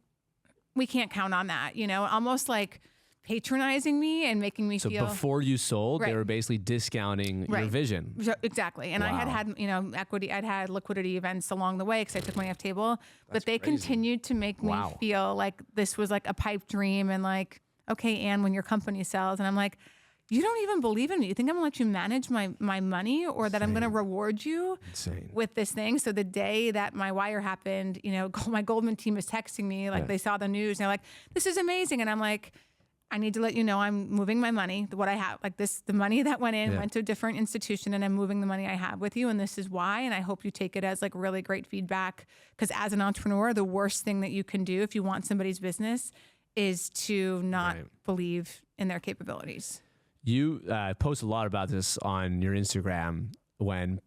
we can't count on that, almost like patronizing me and making me feel. So before you sold, they were basically discounting your vision. Exactly. And I had equity. I'd had liquidity events along the way because I took money off table. But they continued to make me feel like this was like a pipe dream and like, okay, Anne, when your company sells. And I'm like, you don't even believe in me. You think I'm gonna let you manage my money, or that I'm gonna reward you with this thing? So the day that my wire happened, my Goldman team is texting me, like they saw the news and they're like, this is amazing. And I'm like, I need to let you know I'm moving my money, what I have, like this, the money that went in went to a different institution, and I'm moving the money I have with you. And this is why. And I hope you take it as like really great feedback, because as an entrepreneur, the worst thing that you can do if you want somebody's business is to not believe in their capabilities. You post a lot about this on your Instagram when,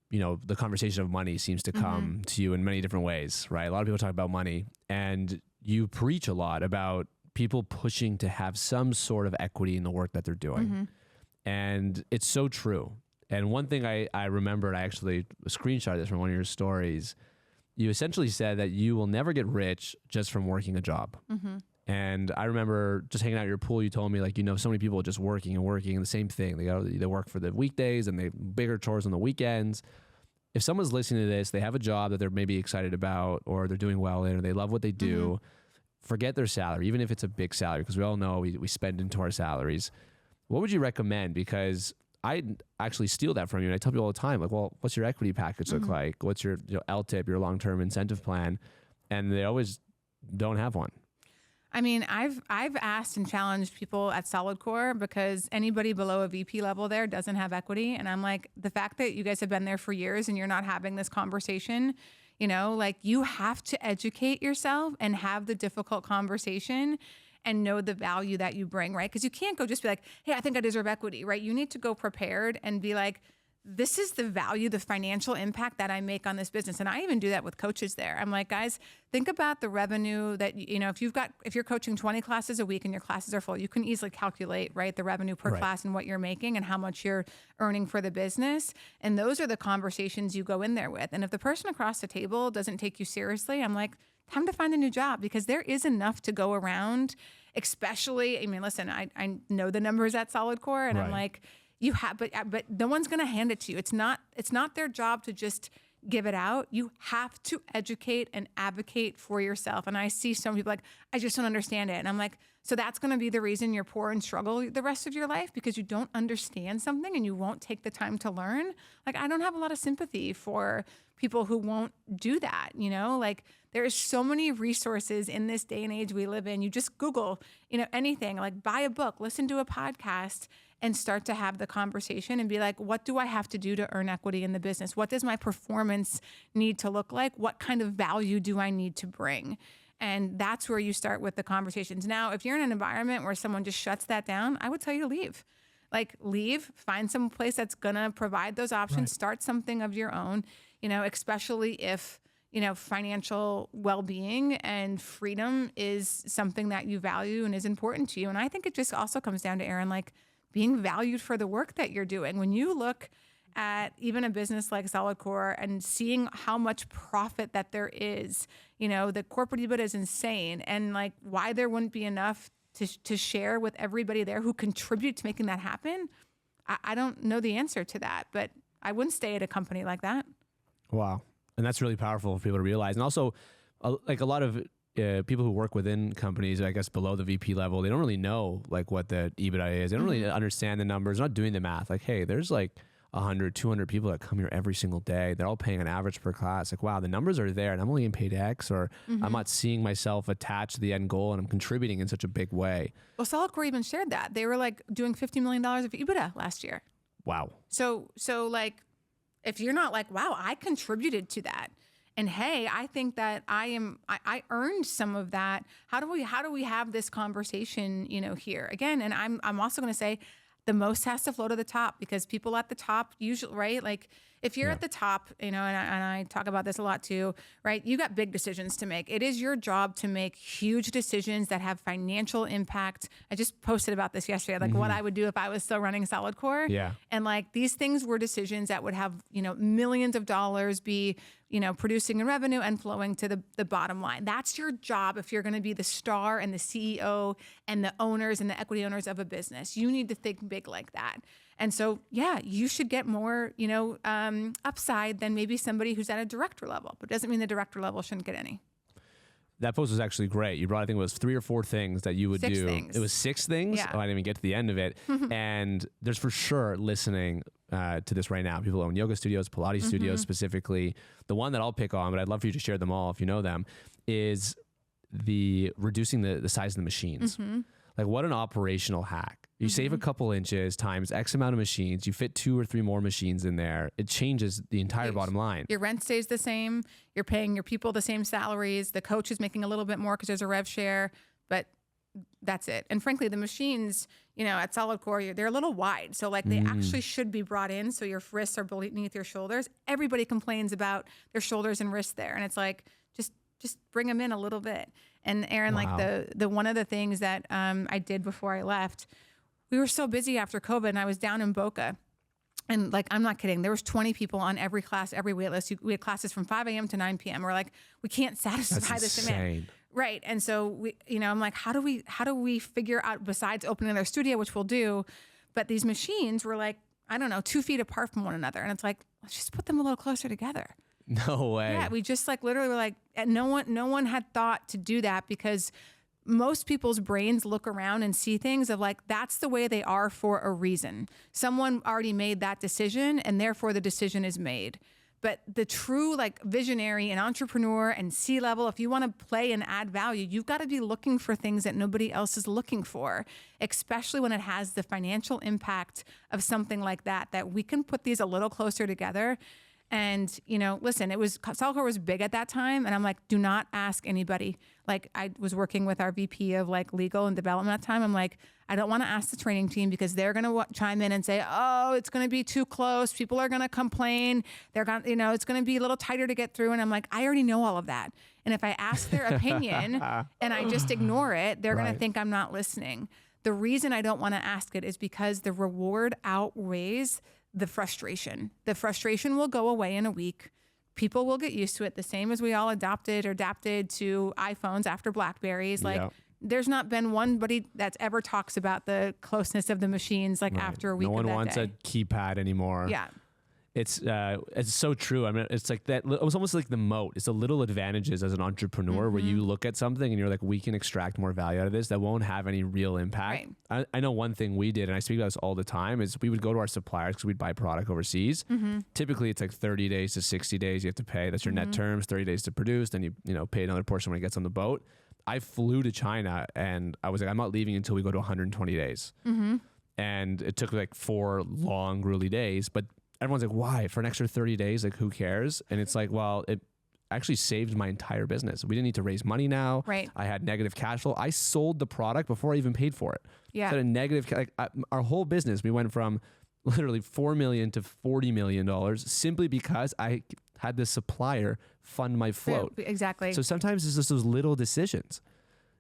the conversation of money seems to come to you in many different ways, right? A lot of people talk about money, and you preach a lot about people pushing to have some sort of equity in the work that they're doing. And it's so true. And one thing I remembered, I actually screenshotted this from one of your stories. You essentially said that you will never get rich just from working a job. And I remember just hanging out at your pool, you told me like, so many people just working and the same thing. They work for the weekdays and they bigger chores on the weekends. If someone's listening to this, they have a job that they're maybe excited about, or they're doing well in, or they love what they do, forget their salary, even if it's a big salary, because we all know we spend into our salaries. What would you recommend? Because I actually steal that from you, and I tell people all the time, like, well, what's your equity package look like? What's your LTIP, your long-term incentive plan? And they always don't have one. I mean, I've asked and challenged people at solidcore, because anybody below a VP level there doesn't have equity. And I'm like, the fact that you guys have been there for years and you're not having this conversation, like, you have to educate yourself and have the difficult conversation and know the value that you bring, right? Because you can't go just be like, hey, I think I deserve equity, right? You need to go prepared and be like, this is the value, the financial impact that I make on this business. And I even do that with coaches there. I'm like, guys, think about the revenue that, if you're coaching 20 classes a week and your classes are full, you can easily calculate, right, the revenue per class and what you're making and how much you're earning for the business. And those are the conversations you go in there with. And if the person across the table doesn't take you seriously, I'm like, time to find a new job, because there is enough to go around, especially, listen, I know the numbers at solidcore, and I'm like, you have, but no one's going to hand it to you. It's not their job to just give it out. You have to educate and advocate for yourself. And I see some people like, I just don't understand it. And I'm like, so that's going to be the reason you're poor and struggle the rest of your life, because you don't understand something and you won't take the time to learn. Like, I don't have a lot of sympathy for people who won't do that. Like, there is so many resources in this day and age we live in. You just Google, anything, like buy a book, listen to a podcast, and start to have the conversation and be like, what do I have to do to earn equity in the business? What does my performance need to look like? What kind of value do I need to bring? And that's where you start with the conversations. Now, if you're in an environment where someone just shuts that down, I would tell you to leave. Like, leave, find some place that's going to provide those options, start something of your own, especially if, financial well-being and freedom is something that you value and is important to you. And I think it just also comes down to, Aaron, like being valued for the work that you're doing. When you look at even a business like solidcore and seeing how much profit that there is, the corporate EBITDA is insane. And like why there wouldn't be enough to share with everybody there who contribute to making that happen. I don't know the answer to that, but I wouldn't stay at a company like that. Wow. And that's really powerful for people to realize. And also like a lot of people who work within companies, I guess below the VP level, they don't really know like what the EBITDA is. They don't really understand the numbers, not doing the math. Like, hey, there's like 100, 200 people that come here every single day. They're all paying an average per class. Like, wow, the numbers are there and I'm only getting paid X, or I'm not seeing myself attached to the end goal and I'm contributing in such a big way. Well, solidcore even shared that. They were like doing $50 million of EBITDA last year. Wow. So like, if you're not like, wow, I contributed to that. And hey, I think that I earned some of that. How do we have this conversation, here again? And I'm also going to say, the most has to flow to the top, because people at the top usually, right? Like if you're at the top, and I talk about this a lot too, right? You got big decisions to make. It is your job to make huge decisions that have financial impact. I just posted about this yesterday, like what I would do if I was still running solidcore. Yeah. And like these things were decisions that would have, millions of dollars be, producing in revenue and flowing to the bottom line. That's your job if you're going to be the star and the CEO and the owners and the equity owners of a business. You need to think big like that. And so, yeah, you should get more, upside than maybe somebody who's at a director level. But it doesn't mean the director level shouldn't get any. That post was actually great. You brought, I think it was 3 or 4 things that you would do. 6 things. It was 6 things? Yeah. Oh, I didn't even get to the end of it. And there's for sure listening to this right now, people who own yoga studios, Pilates studios specifically. The one that I'll pick on, but I'd love for you to share them all if you know them, is the reducing the size of the machines. Like, what an operational hack. You save a couple inches times X amount of machines. You fit 2 or 3 more machines in there. It changes the entire bottom line. Your rent stays the same. You're paying your people the same salaries. The coach is making a little bit more because there's a rev share, but that's it. And frankly, the machines, at solidcore, they're a little wide. So like they actually should be brought in so your wrists are beneath your shoulders. Everybody complains about their shoulders and wrists there. And it's like, just bring them in a little bit. And Aaron, like the one of the things that I did before I left, we were so busy after COVID, and I was down in Boca. And like, I'm not kidding. There was 20 people on every class, every wait list. We had classes from 5 a.m. to 9 p.m. We're like, we can't satisfy this demand. Right. And so we, I'm like, how do we figure out, besides opening their studio, which we'll do, but these machines were like, I don't know, 2 feet apart from one another. And it's like, let's just put them a little closer together. No way. Yeah. We just like literally were like, no one had thought to do that, because most people's brains look around and see things of like, that's the way they are for a reason. Someone already made that decision, and therefore the decision is made. But the true like visionary and entrepreneur and C-level, if you want to play and add value, you've got to be looking for things that nobody else is looking for, especially when it has the financial impact of something like that we can put these a little closer together. And, listen, solidcore was big at that time. And I'm like, do not ask anybody. Like, I was working with our VP of like legal and development at the time. I'm like, I don't want to ask the training team, because they're going to chime in and say, oh, it's going to be too close. People are going to complain. They're going to, it's going to be a little tighter to get through. And I'm like, I already know all of that. And if I ask their opinion and I just ignore it, they're going to think I'm not listening. The reason I don't want to ask it is because the reward outweighs the frustration. The frustration will go away in a week. People will get used to it, the same as we all adapted to iPhones after BlackBerries. Like, there's not been one that's ever talks about the closeness of the machines after a week. No one of that wants day. a keypad anymore. Yeah. It's so true. I mean, it's like that. It was almost like the moat. It's the little advantages as an entrepreneur where you look at something and you're like, we can extract more value out of this that won't have any real impact. Right. I know one thing we did, and I speak about this all the time, is we would go to our suppliers because we'd buy product overseas. Typically, it's like 30 days to 60 days you have to pay. That's your net terms. 30 days to produce. Then you pay another portion when it gets on the boat. I flew to China and I was like, I'm not leaving until we go to 120 days. And it took like 4 long, grueling days, but everyone's like, why? For an extra 30 days? Like, who cares? And it's like, well, actually saved my entire business. We didn't need to raise money now. Right. I had negative cash flow. I sold the product before I even paid for it. Yeah. So I had a negative, our whole business, we went from literally $4 million to $40 million simply because I had the supplier fund my float. Exactly. So sometimes it's just those little decisions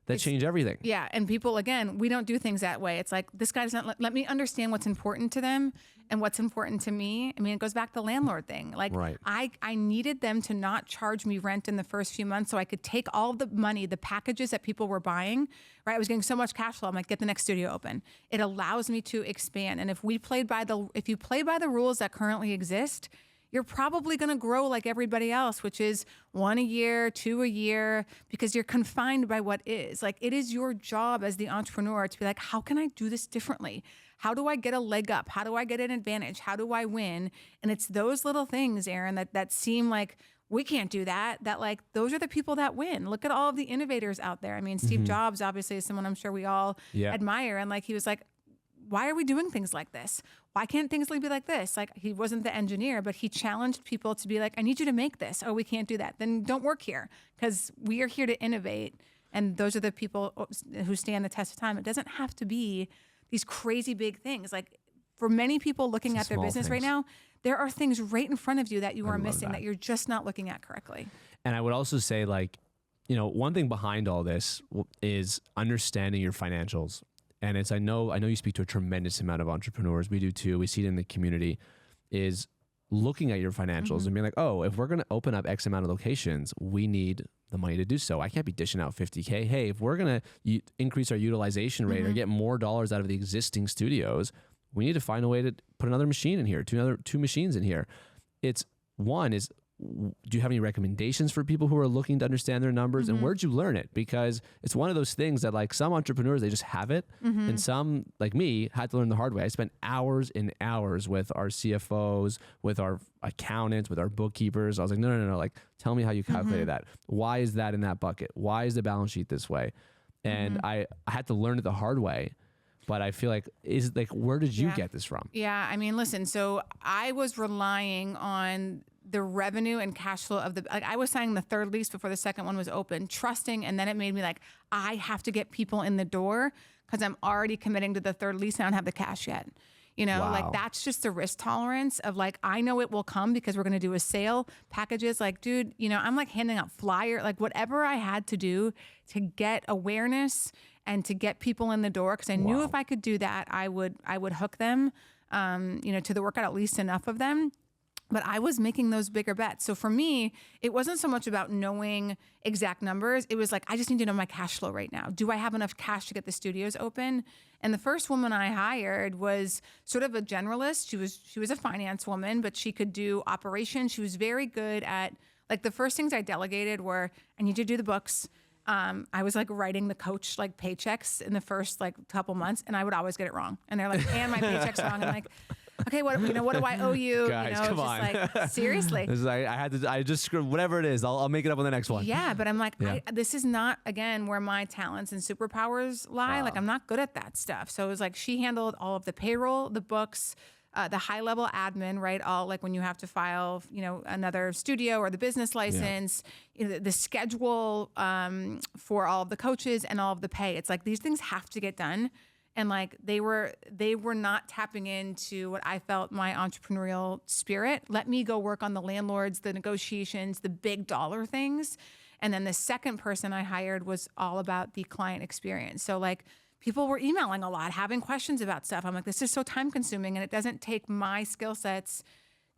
that change everything. Yeah. And people, again, we don't do things that way. It's like, this guy doesn't let me understand what's important to them and what's important to me. I mean, it goes back to the landlord thing. Like, Right. I needed them to not charge me rent in the first few months so I could take all the money, the packages that people were buying, right? I was getting so much cash flow. I'm like, get the next studio open. It allows me to expand. And if you play by the rules that currently exist, you're probably going to grow like everybody else, which is 1 a year, 2 a year, because you're confined by what is. Like, it is your job as the entrepreneur to be like, how can I do this differently? How do I get a leg up? How do I get an advantage? How do I win? And it's those little things, Aaron, that seem like we can't do that like those are the people that win. Look at all of the innovators out there. I mean, Steve Jobs obviously is someone I'm sure we all admire. And like, he was like, why are we doing things like this? Why can't things be like this? Like, he wasn't the engineer, but he challenged people to be like, I need you to make this. Oh, we can't do that. Then don't work here, because we are here to innovate. And those are the people who stand the test of time. It doesn't have to be these crazy big things. Like, for many people looking at their business right now, there are things right in front of you that you are missing, that you're just not looking at correctly. And I would also say, like, you know, one thing behind all this is understanding your financials. And it's, I know you speak to a tremendous amount of entrepreneurs. We do too. We see it in the community, is looking at your financials and being like, oh, if we're going to open up X amount of locations, we need the money to do so. I can't be dishing out $50K. Hey, if we're going to increase our utilization rate or get more dollars out of the existing studios, we need to find a way to put another machine in here, two machines in here. It's one is, do you have any recommendations for people who are looking to understand their numbers, and where'd you learn it? Because it's one of those things that, like, some entrepreneurs, they just have it, and some, like me, had to learn the hard way. I spent hours and hours with our CFOs, with our accountants, with our bookkeepers. I was like, no, like, tell me how you calculated that. Why is that in that bucket? Why is the balance sheet this way? And I had to learn it the hard way. But I feel like, where did you get this from? Yeah, I mean, listen, so I was relying on the revenue and cash flow of I was signing the third lease before the second one was open, trusting, and then it made me like, I have to get people in the door because I'm already committing to the third lease and I don't have the cash yet. You know, like, that's just the risk tolerance of like, I know it will come because we're going to do a sale packages. Like, dude, you know, I'm like handing out flyer, like whatever I had to do to get awareness and to get people in the door. Cause I knew if I could do that, I would hook them, you know, to the workout, at least enough of them. But I was making those bigger bets. So for me, it wasn't so much about knowing exact numbers. It was like, I just need to know my cash flow right now. Do I have enough cash to get the studios open? And the first woman I hired was sort of a generalist. She was a finance woman, but she could do operations. She was very good at, like, the first things I delegated were, I need you to do the books. I was like writing the coach like paychecks in the first like couple months, and I would always get it wrong. And they're like, "And my paycheck's wrong." I'm like, "Okay, what do I owe you?" Guys, you know, come just on. like, seriously. This is, I just screwed whatever it is. I'll make it up on the next one. Yeah, but I'm like, this is not, again, where my talents and superpowers lie. Like, I'm not good at that stuff. So it was like, she handled all of the payroll, the books, the high level admin, right? All like when you have to file, you know, another studio or the business license, you know, the schedule for all of the coaches and all of the pay. It's like, these things have to get done. And like, they were not tapping into what I felt my entrepreneurial spirit. Let me go work on the landlords, the negotiations, the big dollar things. And then the second person I hired was all about the client experience. So like, people were emailing a lot, having questions about stuff. I'm like, this is so time consuming, and it doesn't take my skill sets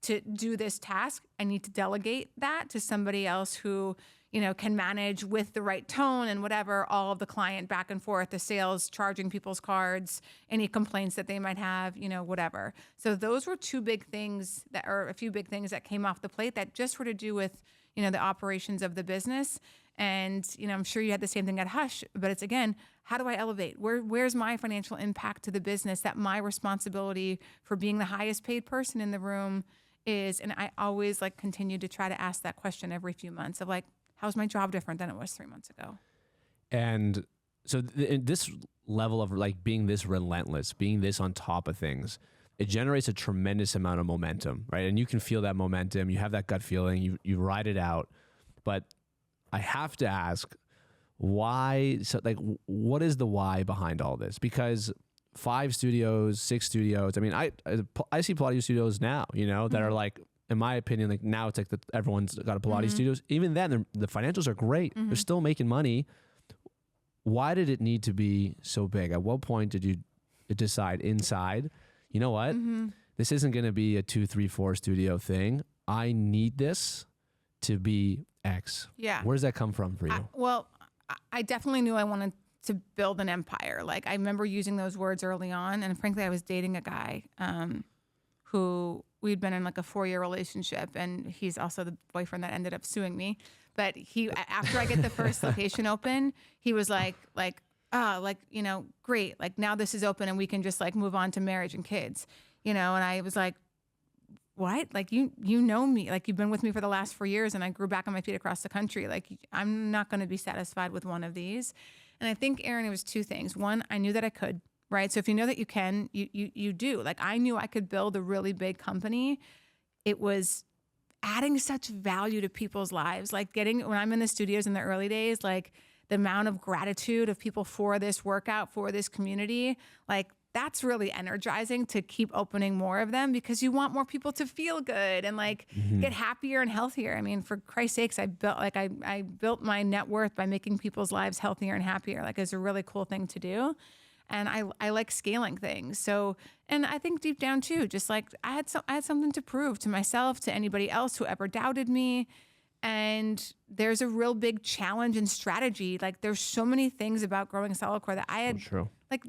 to do this task. I need to delegate that to somebody else who, you know, can manage with the right tone and whatever, all of the client back and forth, the sales, charging people's cards, any complaints that they might have, you know, whatever. So those were two big things a few big things that came off the plate that just were to do with, you know, the operations of the business. And, you know, I'm sure you had the same thing at Hush, but it's, again, how do I elevate? Where's my financial impact to the business that my responsibility for being the highest paid person in the room is? And I always like continue to try to ask that question every few months of like, how's my job different than it was 3 months ago? And so this level of like being this relentless, being this on top of things, it generates a tremendous amount of momentum, right? And you can feel that momentum. You have that gut feeling. You ride it out. but I have to ask why. So like, what is the why behind all this? Because 5 studios, 6 studios. I mean, I see Pilates studios now, that are like, in my opinion, like now it's like everyone's got a Pilates studios. Even then, the financials are great. They're still making money. Why did it need to be so big? At what point did you decide inside, you know what? This isn't going to be a 2, 3, 4 studio thing. I need this to be X. Yeah. Where does that come from for you? I definitely knew I wanted to build an empire. Like I remember using those words early on. And frankly, I was dating a guy who we'd been in like a 4-year relationship, and he's also the boyfriend that ended up suing me. But after I get the first location open, he was like, great. Like now this is open and we can just like move on to marriage and kids, and I was like, what? Like, you know me, like you've been with me for the last 4 years and I grew back on my feet across the country. Like I'm not going to be satisfied with one of these. And I think, Aaron, it was 2 things. One, I knew that I could, right? So if you know that you can, you do. Like I knew I could build a really big company. It was adding such value to people's lives. Like when I'm in the studios in the early days, like the amount of gratitude of people for this workout, for this community, like that's really energizing to keep opening more of them, because you want more people to feel good and like get happier and healthier. I mean, for Christ's sakes, I built my net worth by making people's lives healthier and happier. Like it's a really cool thing to do. And I like scaling things. So, and I think deep down too, just like I had something to prove to myself, to anybody else who ever doubted me. And there's a real big challenge and strategy. Like there's so many things about growing solidcore that I had like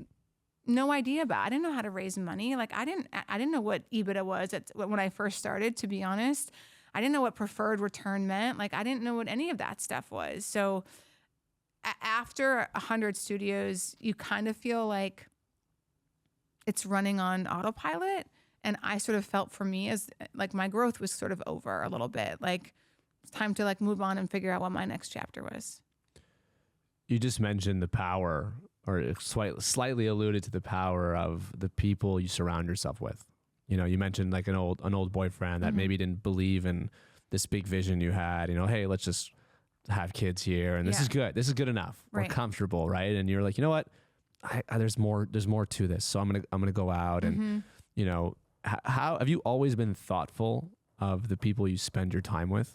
no idea about. I didn't know how to raise money. Like I didn't know what EBITDA was when I first started, to be honest. I didn't know what preferred return meant. Like I didn't know what any of that stuff was. So after 100 studios, you kind of feel like it's running on autopilot. And I sort of felt, for me, as like my growth was sort of over a little bit. Like it's time to like move on and figure out what my next chapter was. You just mentioned the power, or slightly alluded to the power of the people you surround yourself with. You mentioned like an old boyfriend that maybe didn't believe in this big vision you had. Hey, let's just have kids here, and this is good. This is good enough. We're comfortable, right? And you're like, you know what? There's more to this. So I'm gonna go out and how have you always been thoughtful of the people you spend your time with?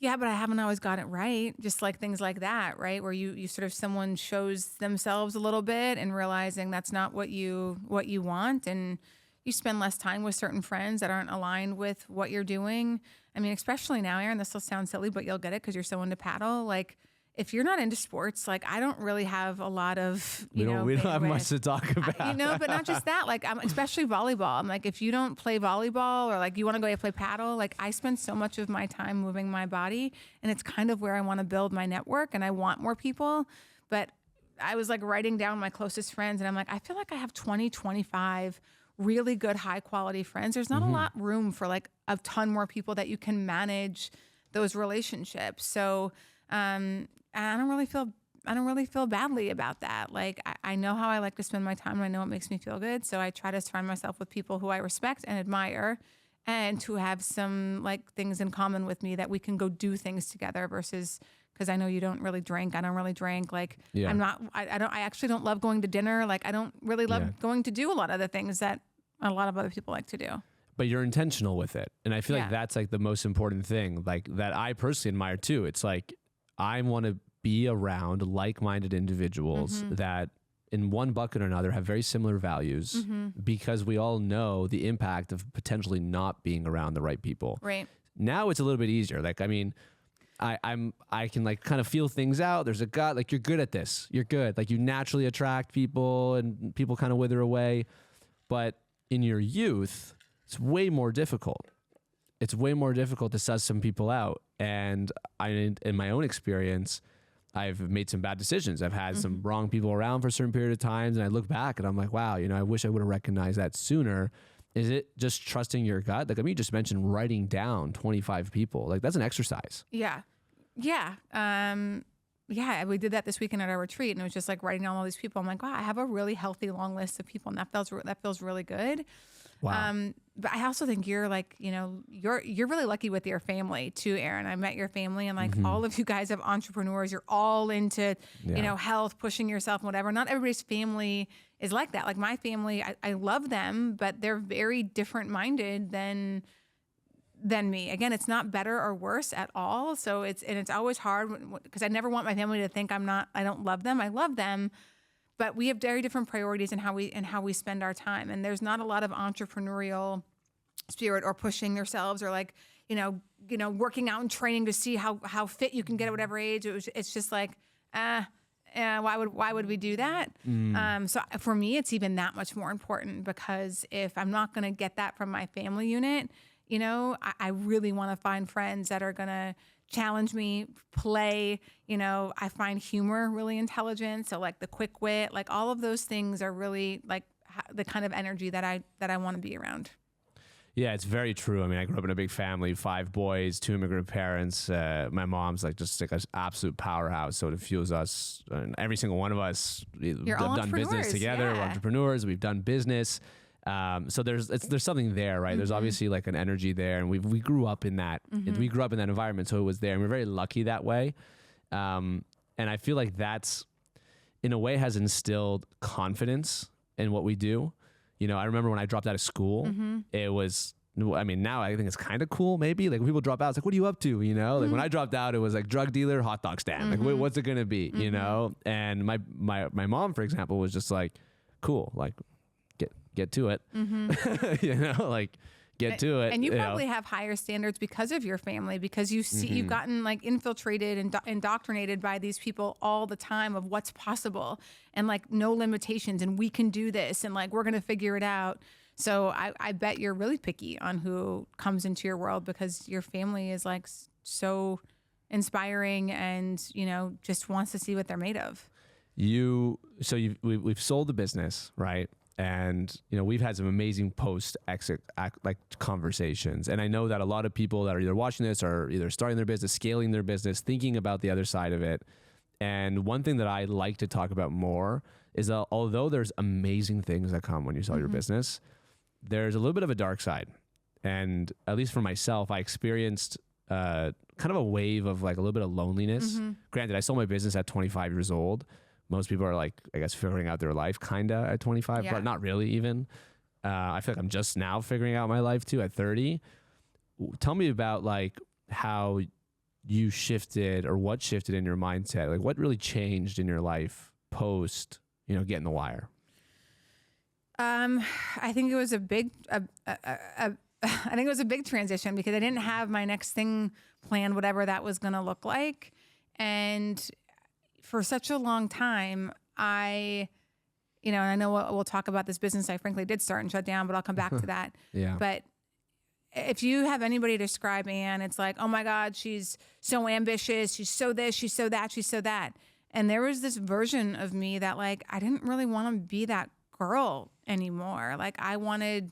Yeah, but I haven't always got it right. Just like things like that, right? Where you sort of, someone shows themselves a little bit and realizing that's not what you want, and you spend less time with certain friends that aren't aligned with what you're doing. I mean, especially now, Aaron, this will sound silly, but you'll get it because you're so into paddle. Like if you're not into sports, like I don't really have a lot of, we don't have much to talk about. But not just that, like especially volleyball. I'm like, if you don't play volleyball, or like you want to go play paddle, like I spend so much of my time moving my body, and it's kind of where I want to build my network, and I want more people. But I was like writing down my closest friends, and I'm like, I feel like I have 20, 25 really good, high quality friends. There's not a lot room for like a ton more people that you can manage those relationships. So, I don't really feel badly about that. Like I know how I like to spend my time, and I know it makes me feel good. So I try to surround myself with people who I respect and admire, and who have some like things in common with me that we can go do things together, versus, because I know you don't really drink. I don't really drink. Like I actually don't love going to dinner. Like I don't really love going to do a lot of the things that a lot of other people like to do. But you're intentional with it. And I feel like that's like the most important thing, like that I personally admire too. It's like, I want to be around like-minded individuals that in one bucket or another have very similar values, because we all know the impact of potentially not being around the right people. Right. Now it's a little bit easier. Like, I mean, I can like kind of feel things out. There's a gut, like you're good at this. You're good. Like you naturally attract people, and people kind of wither away. But in your youth, it's way more difficult. It's way more difficult to suss some people out. And in my own experience, I've made some bad decisions. I've had some wrong people around for a certain period of times. And I look back and I'm like, wow, I wish I would have recognized that sooner. Is it just trusting your gut? Like, I mean, you just mentioned writing down 25 people. Like, that's an exercise. Yeah. Yeah. We did that this weekend at our retreat, and it was just like writing down all these people. I'm like, wow, I have a really healthy long list of people, and that feels really good. Wow. But I also think you're like, you're really lucky with your family too, Aaron. I met your family, and like all of you guys have entrepreneurs. You're all into, health, pushing yourself, and whatever. Not everybody's family is like that. Like my family, I love them, but they're very different minded than me. Again, it's not better or worse at all. So it's always hard because I never want my family to think I don't love them. I love them. But we have very different priorities in how we spend our time. And there's not a lot of entrepreneurial spirit or pushing yourselves or like, working out and training to see how fit you can get at whatever age. It's just like, why would we do that? So for me, it's even that much more important because if I'm not going to get that from my family unit, I really want to find friends that are going to challenge me, play, I find humor really intelligent. So like the quick wit, like all of those things are really like the kind of energy that I want to be around. Yeah, it's very true. I mean, I grew up in a big family, 5 boys, 2 immigrant parents. My mom's like just like an absolute powerhouse. So it fuels us. And every single one of us, we've done business together. Yeah. We're entrepreneurs. We've done business. So there's something there, right? There's obviously like an energy there, and we grew up in that. We grew up in that environment, so it was there, and we're very lucky that way. And I feel like that's, in a way, has instilled confidence in what we do. I remember when I dropped out of school, it was, I mean, now I think it's kind of cool, maybe. Like when people drop out, it's like, what are you up to? Like when I dropped out, it was like drug dealer, hot dog stand. Like, what's it gonna be? And my mom, for example, was just like, cool, like get to it. Like get to it. And you probably have higher standards because of your family, because you see you've gotten like infiltrated and indoctrinated by these people all the time of what's possible and like no limitations and we can do this and like we're going to figure it out. So I bet you're really picky on who comes into your world because your family is like so inspiring and, just wants to see what they're made of. We've sold the business, right? And, we've had some amazing post-exit conversations. And I know that a lot of people that are either watching this or either starting their business, scaling their business, thinking about the other side of it. And one thing that I like to talk about more is that although there's amazing things that come when you sell your business, there's a little bit of a dark side. And at least for myself, I experienced kind of a wave of like a little bit of loneliness. Granted, I sold my business at 25 years old. Most people are like, I guess, figuring out their life kind of at 25, but not really even. I feel like I'm just now figuring out my life too at 30. Tell me about like how you shifted or what shifted in your mindset. Like what really changed in your life post, getting the wire? I think it was a big, I think it was a big transition because I didn't have my next thing planned, whatever that was going to look like. And for such a long time, and I know we'll talk about this business I frankly did start and shut down, but I'll come back to that. Yeah. But if you have anybody describe Anne, it's like, oh my God, she's so ambitious. She's so this, she's so that, she's so that. And there was this version of me that like, I didn't really want to be that girl anymore. Like I wanted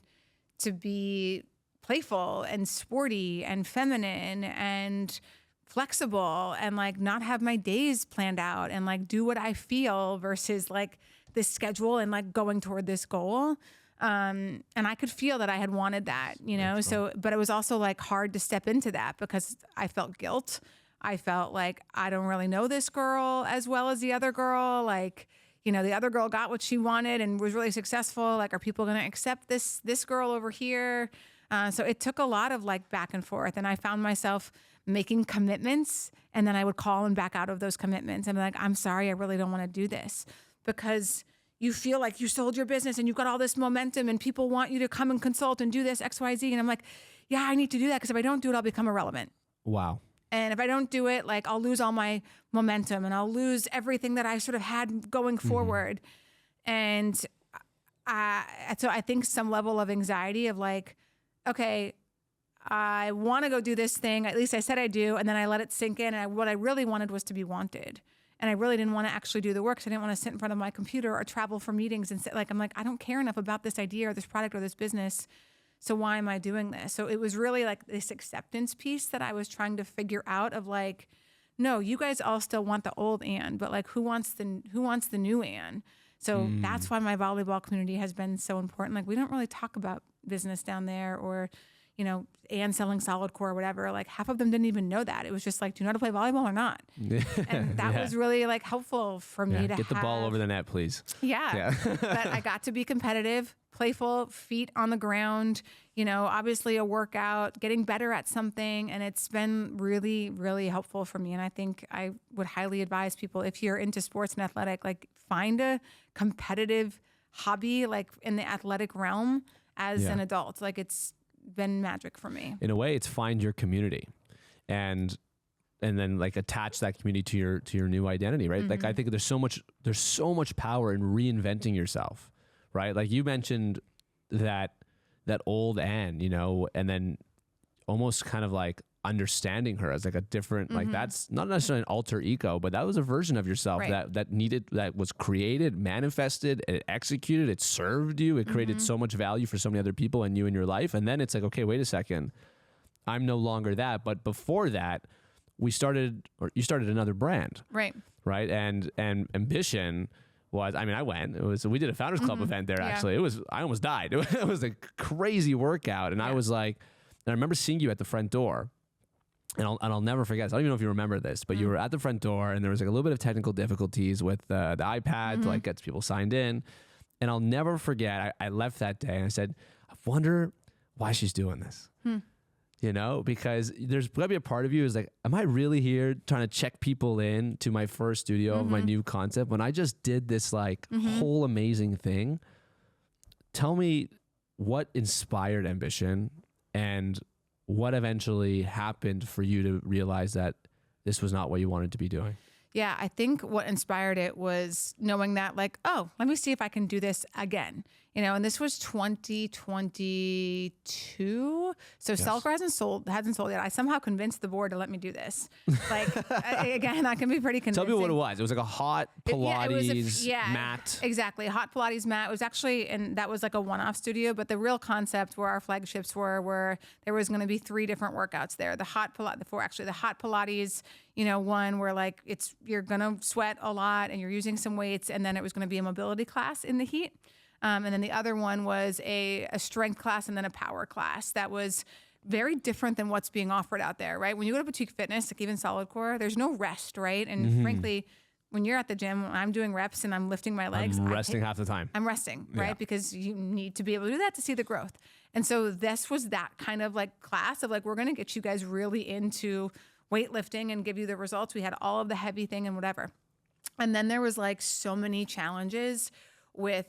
to be playful and sporty and feminine and flexible and like not have my days planned out and like do what I feel versus like this schedule and like going toward this goal. And I could feel that I had wanted that, so, but it was also like hard to step into that because I felt guilt. I felt like I don't really know this girl as well as the other girl. Like, the other girl got what she wanted and was really successful. Like, are people going to accept this girl over here? So it took a lot of like back and forth. And I found myself making commitments and then I would call and back out of those commitments and be like, I'm sorry, I really don't want to do this, because you feel like you sold your business and you've got all this momentum and people want you to come and consult and do this X, Y, Z. And I'm like, yeah, I need to do that because if I don't do it, I'll become irrelevant. Wow. And if I don't do it, like I'll lose all my momentum and I'll lose everything that I sort of had going forward. And so I think some level of anxiety of like, okay, I want to go do this thing. At least I said I do. And then I let it sink in. And what I really wanted was to be wanted. And I really didn't want to actually do the work. So I didn't want to sit in front of my computer or travel for meetings and sit like, I'm like, I don't care enough about this idea or this product or this business. So why am I doing this? So it was really like this acceptance piece that I was trying to figure out of like, no, you guys all still want the old Anne, but like who wants the new Anne? So that's why my volleyball community has been so important. Like we don't really talk about business down there, or, you know, Anne selling solidcore or whatever, like half of them didn't even know that. It was just like, do you know how to play volleyball or not? And that was really like helpful for me to get the ball over the net, please. Yeah. But I got to be competitive, playful, feet on the ground, you know, obviously a workout, getting better at something. And it's been really, really helpful for me. And I think I would highly advise people, if you're into sports and athletic, like find a competitive hobby, like in the athletic realm as an adult. Like it's been magic for me. In a way, it's find your community and then like attach that community to your new identity, right? Like I think there's so much power in reinventing yourself, right? Like you mentioned that old Anne, you know, and then almost kind of like understanding her as like a different, like that's not necessarily an alter ego, but that was a version of yourself that was created, manifested, it executed, it served you, it created so much value for so many other people and you in your life. And then it's like, okay, wait a second, I'm no longer that. But before that, you started another brand. Right. Right. And ambition was, I mean, we did a Founders Club event there, actually. I almost died. It was a crazy workout. And I was like, and I remember seeing you at the front door. And I'll never forget this. I don't even know if you remember this, but you were at the front door and there was like a little bit of technical difficulties with the iPad to like get people signed in. And I'll never forget, I left that day and I said, I wonder why she's doing this. You know, because there's probably a part of you is like, am I really here trying to check people in to my first studio of my new concept when I just did this like whole amazing thing? Tell me what inspired ambition and what eventually happened for you to realize that this was not what you wanted to be doing? Yeah, I think what inspired it was knowing that like, oh, let me see if I can do this again. You know, and this was 2022. So solidcore hasn't sold yet. I somehow convinced the board to let me do this. Like, again, I can be pretty convincing. Tell me what it was. It was like a hot Pilates mat. Exactly. A hot Pilates mat. It was actually, and that was like a one-off studio, but the real concept where our flagships were there was going to be 3 different workouts there. The hot Pilates, you know, one where like you're going to sweat a lot and you're using some weights, and then it was going to be a mobility class in the heat. And then the other one was a strength class and then a power class that was very different than what's being offered out there, right? When you go to boutique fitness, like even solidcore, there's no rest, right? And frankly, when you're at the gym, when I'm doing reps and I'm lifting my legs, I'm resting half the time. I'm resting, right? Because you need to be able to do that to see the growth. And so this was that kind of like class of like, we're going to get you guys really into weightlifting and give you the results. We had all of the heavy thing and whatever. And then there was like so many challenges with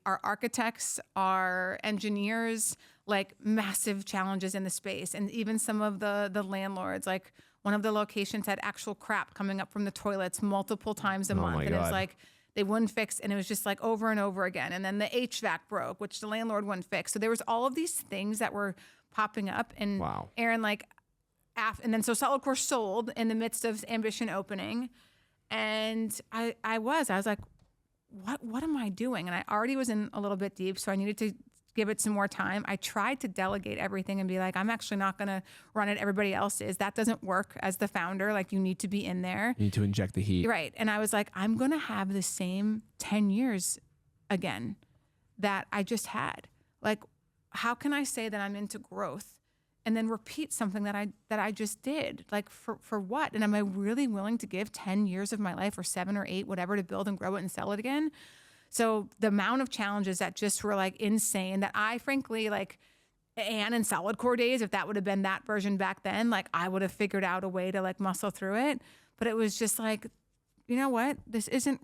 our architects, our engineers, like massive challenges in the space. And even some of the landlords, like one of the locations had actual crap coming up from the toilets multiple times a month. And it was like, they wouldn't fix, and it was just like over and over again. And then the HVAC broke, which the landlord wouldn't fix. So there was all of these things that were popping up. And Aaron, like, and then so solidcore sold in the midst of ambition opening. And I was like, what am I doing? And I already was in a little bit deep, so I needed to give it some more time. I tried to delegate everything and be like, I'm actually not going to run it. Everybody else is. That doesn't work as the founder. Like, you need to be in there. You need to inject the heat. Right. And I was like, I'm going to have the same 10 years again that I just had. Like, how can I say that I'm into growth and then repeat something that I just did? Like, for what? And am I really willing to give 10 years of my life, or 7 or 8, whatever, to build and grow it and sell it again? So the amount of challenges that just were like insane, that I frankly, like, Anne and solidcore days, if that would have been that version back then, like, I would have figured out a way to like muscle through it. But it was just like, you know what? This isn't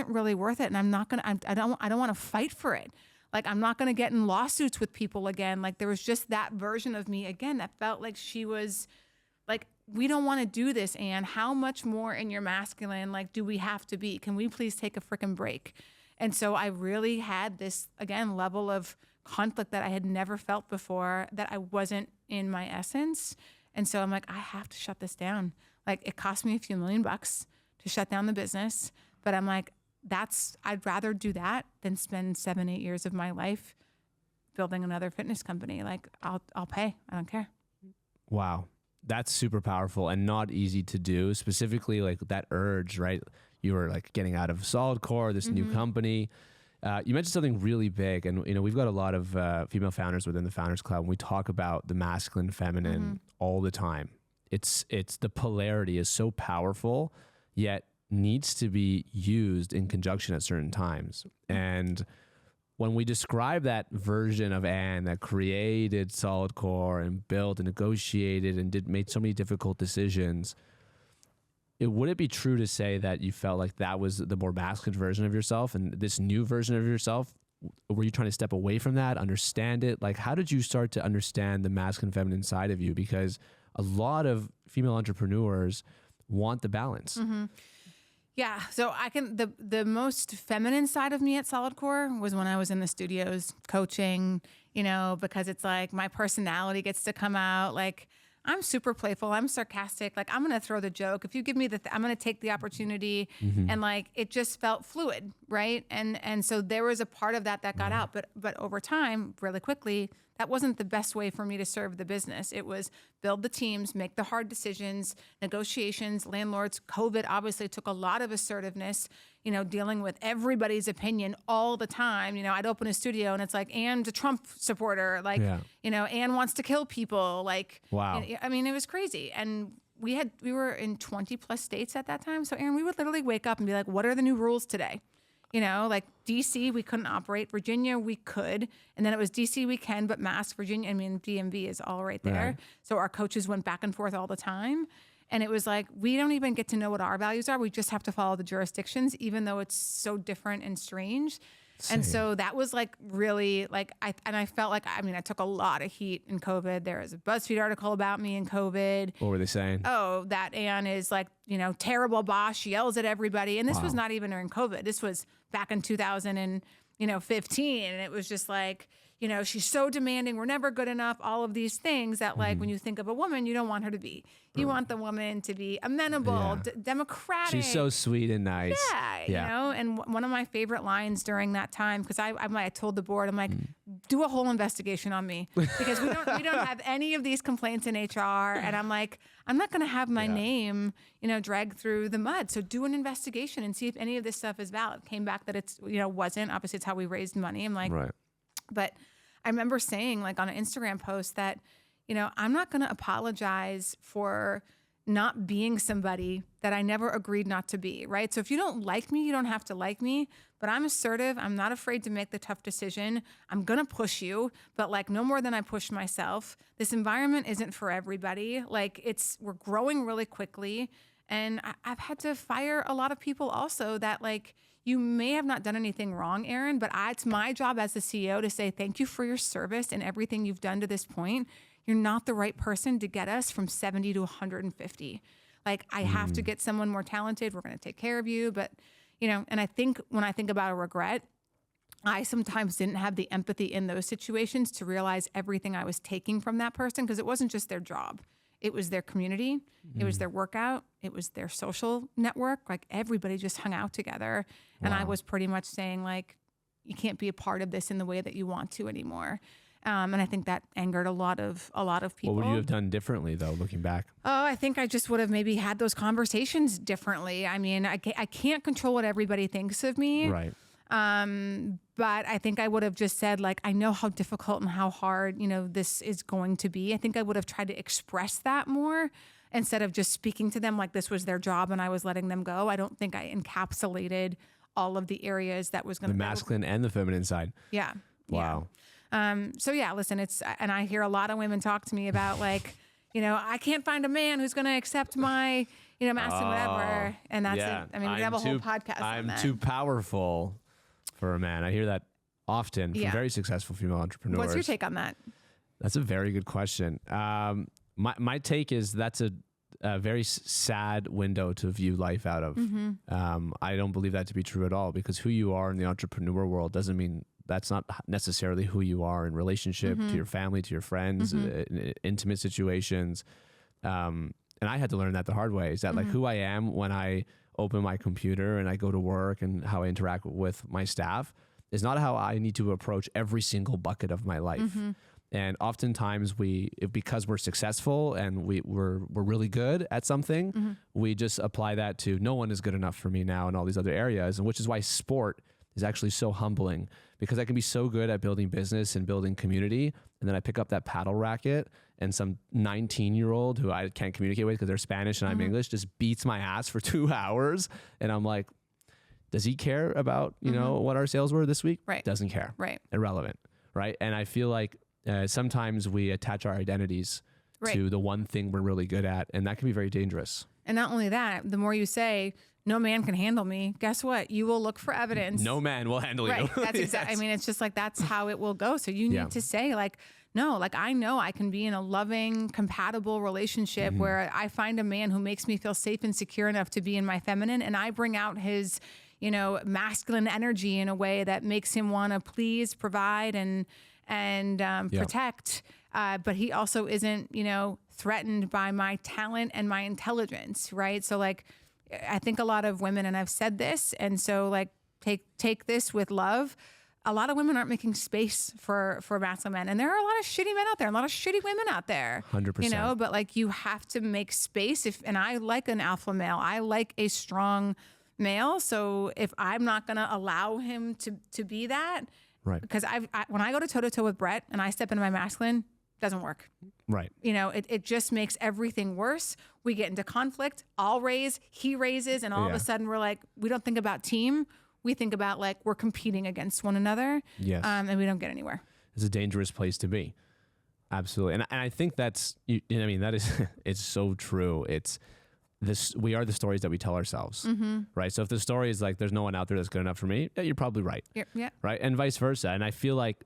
really worth it. And I'm not gonna, I don't want to fight for it. Like, I'm not going to get in lawsuits with people again. Like, there was just that version of me again that felt like she was like, we don't want to do this, Anne. How much more in your masculine, like, do we have to be? Can we please take a freaking break? And so I really had this, again, level of conflict that I had never felt before, that I wasn't in my essence. And so I'm like, I have to shut this down. Like, it cost me a few $1 million to shut down the business. But I'm like, I'd rather do that than spend 7-8 years of my life building another fitness company. Like, I'll pay. I don't care. Wow. That's super powerful and not easy to do. Specifically, like, that urge, right? You were like getting out of solidcore, this new company. You mentioned something really big, and we've got a lot of female founders within the Founders Club, and we talk about the masculine, feminine all the time. It's the polarity is so powerful, yet needs to be used in conjunction at certain times. And when we describe that version of Anne that created solidcore and built and negotiated and made so many difficult decisions, would it be true to say that you felt like that was the more masculine version of yourself, and this new version of yourself, were you trying to step away from that, understand it? Like, how did you start to understand the masculine, feminine side of you? Because a lot of female entrepreneurs want the balance. Mm-hmm. Yeah. So the most feminine side of me at solidcore was when I was in the studios coaching, because it's like my personality gets to come out. Like, I'm super playful. I'm sarcastic. Like, I'm going to throw the joke. If you give me I'm going to take the opportunity. And like, it just felt fluid. Right. And so there was a part of that got out, but over time, really quickly, that wasn't the best way for me to serve the business. It was build the teams, make the hard decisions, negotiations, landlords. COVID obviously took a lot of assertiveness, dealing with everybody's opinion all the time. I'd open a studio and it's like, Anne's a Trump supporter. Like, Anne wants to kill people. Like, wow. I mean, it was crazy. And we were in 20 plus states at that time. So Aaron, we would literally wake up and be like, what are the new rules today? Like DC, we couldn't operate. Virginia, we could. And then it was DC, we can, but Mass, Virginia, DMV is all right there. Right. So our coaches went back and forth all the time. And it was like, we don't even get to know what our values are. We just have to follow the jurisdictions, even though it's so different and strange. Same. And so that was like really like, I felt like, I took a lot of heat in COVID. There was a BuzzFeed article about me in COVID. What were they saying? Oh, that Anne is like, terrible boss. She yells at everybody. And this was not even during COVID. This was back in 2015. And it was just like, she's so demanding. We're never good enough. All of these things that like, when you think of a woman, you don't want her to be. You want the woman to be amenable, democratic. She's so sweet and nice. Yeah. And one of my favorite lines during that time, because I told the board, I'm like, do a whole investigation on me, because we don't have any of these complaints in HR. And I'm like, I'm not going to have my name, dragged through the mud. So do an investigation and see if any of this stuff is valid. Came back that it's, wasn't. Obviously, it's how we raised money. I'm like, right. But I remember saying like on an Instagram post that, I'm not going to apologize for not being somebody that I never agreed not to be, right? So if you don't like me, you don't have to like me, but I'm assertive. I'm not afraid to make the tough decision. I'm going to push you, but like no more than I pushed myself. This environment isn't for everybody. Like we're growing really quickly. And I've had to fire a lot of people also that like, you may have not done anything wrong, Aaron, but it's my job as the CEO to say, thank you for your service and everything you've done to this point. You're not the right person to get us from 70 to 150. Like I have to get someone more talented. We're going to take care of you. But, and I think when I think about a regret, I sometimes didn't have the empathy in those situations to realize everything I was taking from that person, because it wasn't just their job. It was their community. It was their workout. It was their social network. Like everybody just hung out together. And I was pretty much saying like, you can't be a part of this in the way that you want to anymore. And I think that angered a lot of people. What would you have done differently though, looking back? Oh, I think I just would have maybe had those conversations differently. I mean, I can't control what everybody thinks of me. Right. But I think I would have just said like, I know how difficult and how hard, this is going to be. I think I would have tried to express that more instead of just speaking to them like this was their job and I was letting them go. I don't think I encapsulated all of the areas that was going to be. The masculine and the feminine side. Yeah. Wow. Yeah. So yeah, listen, and I hear a lot of women talk to me about like, I can't find a man who's going to accept my, masculine whatever. And that's it. I mean, we have a whole podcast on that. I'm too powerful for a man. I hear that often from very successful female entrepreneurs. What's your take on that? That's a very good question. My take is that's a very sad window to view life out of. I don't believe that to be true at all, because who you are in the entrepreneur world doesn't mean that's not necessarily who you are in relationship to your family, to your friends, in intimate situations. And I had to learn that the hard way, is that like who I am when I open my computer and I go to work and how I interact with my staff is not how I need to approach every single bucket of my life. And oftentimes because we're successful and we're really good at something, we just apply that to no one is good enough for me now and all these other areas. And which is why sport is actually so humbling, because I can be so good at building business and building community, and then I pick up that paddle racket and some 19-year-old who I can't communicate with because they're Spanish and I'm English just beats my ass for 2 hours. And I'm like, does he care about, you know, what our sales were this week? Right. Doesn't care. Right. Irrelevant. Right. And I feel like sometimes we attach our identities to the one thing we're really good at, and that can be very dangerous. And not only that, the more you say, no man can handle me, guess what? You will look for evidence. No man will handle right. you. That's exactly. I mean, it's just like, that's how it will go. So you need to say like, no, like I know I can be in a loving, compatible relationship where I find a man who makes me feel safe and secure enough to be in my feminine, and I bring out his, you know, masculine energy in a way that makes him want to please, provide, and protect. But he also isn't, you know, threatened by my talent and my intelligence, right? So like, I think a lot of women, and I've said this, and so like take this with love. A lot of women aren't making space for masculine men, and there are a lot of shitty men out there, a lot of shitty women out there. 100%. You know, but like you have to make space. And I like an alpha male. I like a strong male. So if I'm not going to allow him to be that, right? Because when I go to toe to toe with Brett and I step into my masculine, doesn't work. Right. You know, it just makes everything worse. We get into conflict. I'll raise, he raises, and all of a sudden we're like, we don't think about team. We think about like we're competing against one another. Yes. And we don't get anywhere. It's a dangerous place to be. Absolutely. And I think that's, you know, I mean, that is, it's so true. It's this, we are the stories that we tell ourselves, right? So if the story is like, there's no one out there that's good enough for me, yeah, you're probably right. Yeah. Right. And vice versa. And I feel like,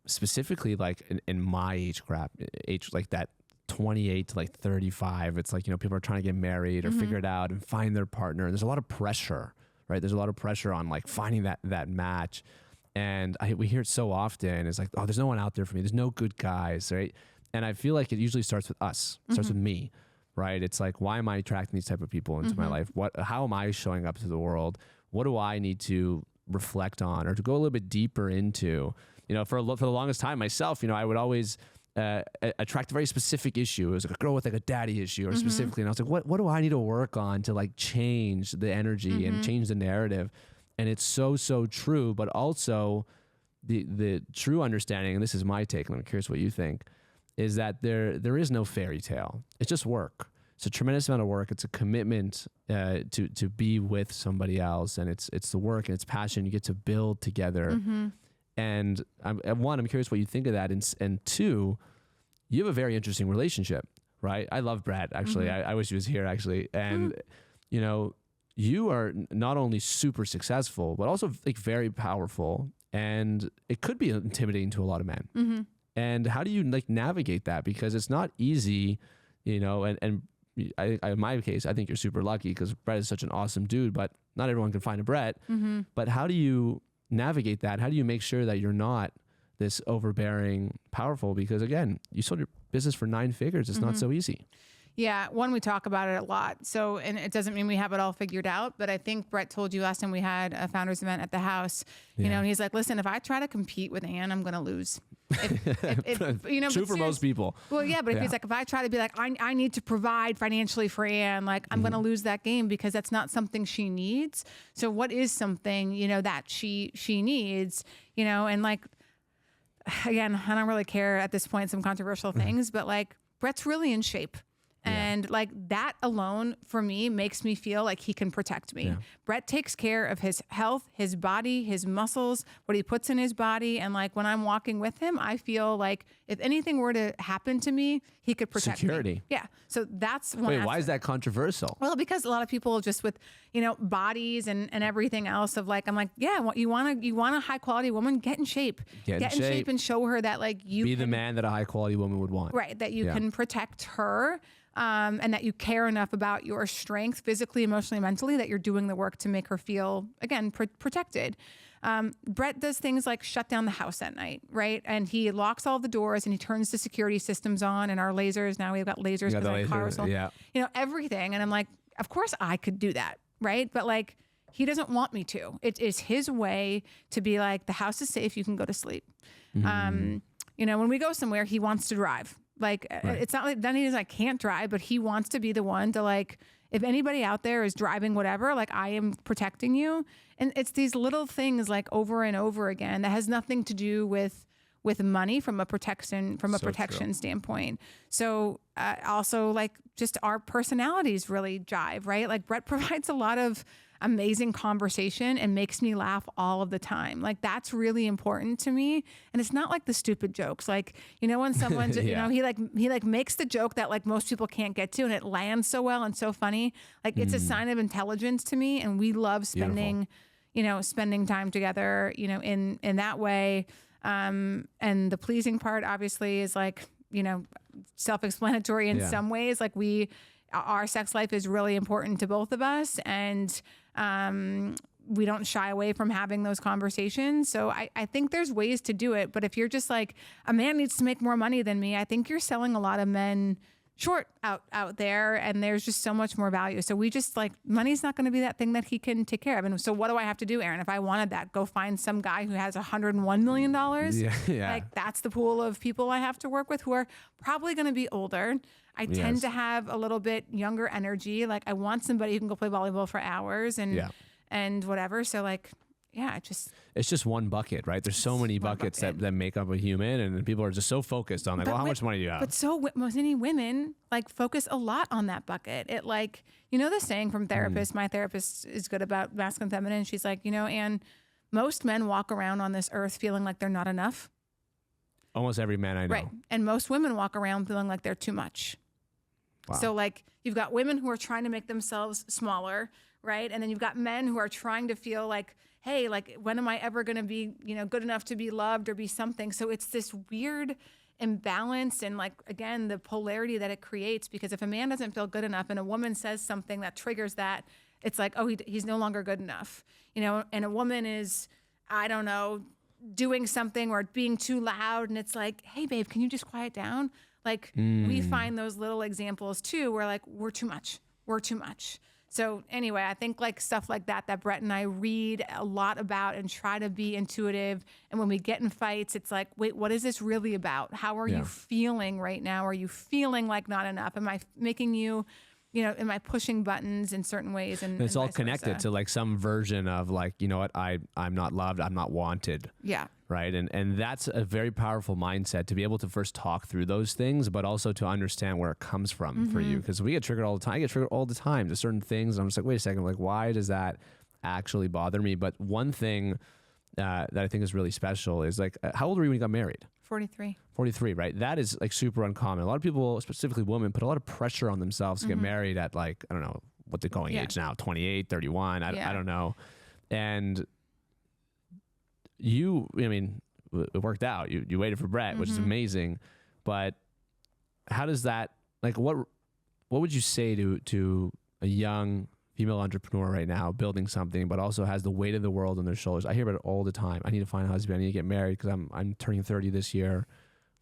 specifically like in my age like that 28 to like 35, it's like, you know, people are trying to get married or figure it out and find their partner. And there's a lot of pressure, right? There's a lot of pressure on like finding that match. And we hear it so often. It's like, oh, there's no one out there for me. There's no good guys, right? And I feel like it usually starts with us. It starts with me, right? It's like, why am I attracting these type of people into my life? How am I showing up to the world? What do I need to reflect on or to go a little bit deeper into? You know, for the longest time myself, you know, I would always attract a very specific issue. It was like a girl with like a daddy issue or specifically. And I was like, what do I need to work on to like change the energy and change the narrative? And it's so true, but also the true understanding, and this is my take, and I'm curious what you think, is that there is no fairy tale. It's just work. It's a tremendous amount of work. It's a commitment to be with somebody else, and it's the work and it's passion. You get to build together. And I'm curious what you think of that. And two, you have a very interesting relationship, right? I love Brad, actually. I wish he was here, actually. And, you know, you are not only super successful, but also like very powerful. And it could be intimidating to a lot of men. And how do you like navigate that? Because it's not easy, you know, and in my case, I think you're super lucky because Brett is such an awesome dude, but not everyone can find a Brett. But how do you navigate that? How do you make sure that you're not this overbearing, powerful? Because again, you sold your business for 9 figures. It's not so easy. Yeah. One, we talk about it a lot. So, and it doesn't mean we have it all figured out, but I think Brett told you last time we had a founders event at the house, you know, and he's like, listen, if I try to compete with Anne, I'm going to lose. If, you know, true for most people. Well, yeah, but if he's like, if I try to be like, I need to provide financially for Anne, like I'm going to lose that game because that's not something she needs. So what is something, you know, that she needs, you know, and like, again, I don't really care at this point, some controversial things, but like Brett's really in shape. And like that alone for me makes me feel like he can protect me. Brett takes care of his health, his body, his muscles, what he puts in his body. And like when I'm walking with him, I feel like if anything were to happen to me, he could protect me. Yeah. So that's one. Wait, why is that controversial? Well, because a lot of people just with, you know, bodies and everything else of like, I'm like, yeah, you want a high quality woman, get in shape. Get in shape and show her that like you be the man that a high quality woman would want. Right. That you can protect her. And that you care enough about your strength, physically, emotionally, mentally, that you're doing the work to make her feel, again, protected. Brett does things like shut down the house at night, right? And he locks all the doors and he turns the security systems on and our lasers. Now we've got lasers because our cars, you know, everything. And I'm like, of course I could do that, right? But like, he doesn't want me to. It is his way to be like, the house is safe, you can go to sleep. You know, when we go somewhere, he wants to drive. Like, Right. it's not like that I can't drive, but he wants to be the one to like, if anybody out there is driving whatever, like I am protecting you. And it's these little things like over and over again that has nothing to do with money from a protection standpoint. So also like just our personalities really jive, right? Like Brett provides a lot of amazing conversation and makes me laugh all of the time. Like that's really important to me. And it's not like the stupid jokes. Like, you know, when someone's, you know, he makes the joke that like most people can't get to and it lands so well and so funny. Like it's a sign of intelligence to me. And we love spending time together, you know, in that way. And the pleasing part obviously is like, you know, self-explanatory in some ways. Like our sex life is really important to both of us. And we don't shy away from having those conversations. So I think there's ways to do it. But if you're just like, a man needs to make more money than me, I think you're selling a lot of men short out there. And there's just so much more value. So we just like, money's not going to be that thing that he can take care of. And so what do I have to do, Aaron? If I wanted that, go find some guy who has $101 million. Yeah. Like that's the pool of people I have to work with who are probably going to be older. I tend to have a little bit younger energy. Like I want somebody who can go play volleyball for hours and whatever. So like, yeah, it's just one bucket, right? There's so many buckets that make up a human, and people are just so focused on like, well, how much money do you have? But so many women like focus a lot on that bucket. It like, you know, the saying from therapists, my therapist is good about masculine and feminine. She's like, you know, Anne, most men walk around on this earth feeling like they're not enough. Almost every man I know. Right. And most women walk around feeling like they're too much. Wow. So like you've got women who are trying to make themselves smaller, right? And then you've got men who are trying to feel like, hey, like when am I ever going to be, you know, good enough to be loved or be something? So it's this weird imbalance and like, again, the polarity that it creates, because if a man doesn't feel good enough and a woman says something that triggers that, it's like, oh, he's no longer good enough, you know, and a woman is, I don't know, doing something or being too loud. And it's like, hey, babe, can you just quiet down? Like we find those little examples too, where like, we're too much. So anyway, I think like stuff like that Brett and I read a lot about and try to be intuitive. And when we get in fights, it's like, wait, what is this really about? How are you feeling right now? Are you feeling like not enough? Am I making you, you know, am I pushing buttons in certain ways? And it's all connected to like some version of like, you know what, I'm not loved, I'm not wanted. Yeah. Right. And that's a very powerful mindset to be able to first talk through those things, but also to understand where it comes from for you. Because we get triggered all the time. I get triggered all the time to certain things. And I'm just like, wait a second, like, why does that actually bother me? But one thing that I think is really special is like, how old were you when you got married? 43. 43, right? That is like super uncommon. A lot of people, specifically women, put a lot of pressure on themselves to get married at like, I don't know what the going age now, 28, 31, I don't know. And I mean, it worked out. You waited for Brett, which is amazing. But how does that, like, what would you say to a young female entrepreneur right now building something, but also has the weight of the world on their shoulders? I hear about it all the time. I need to find a husband. I need to get married because I'm turning 30 this year.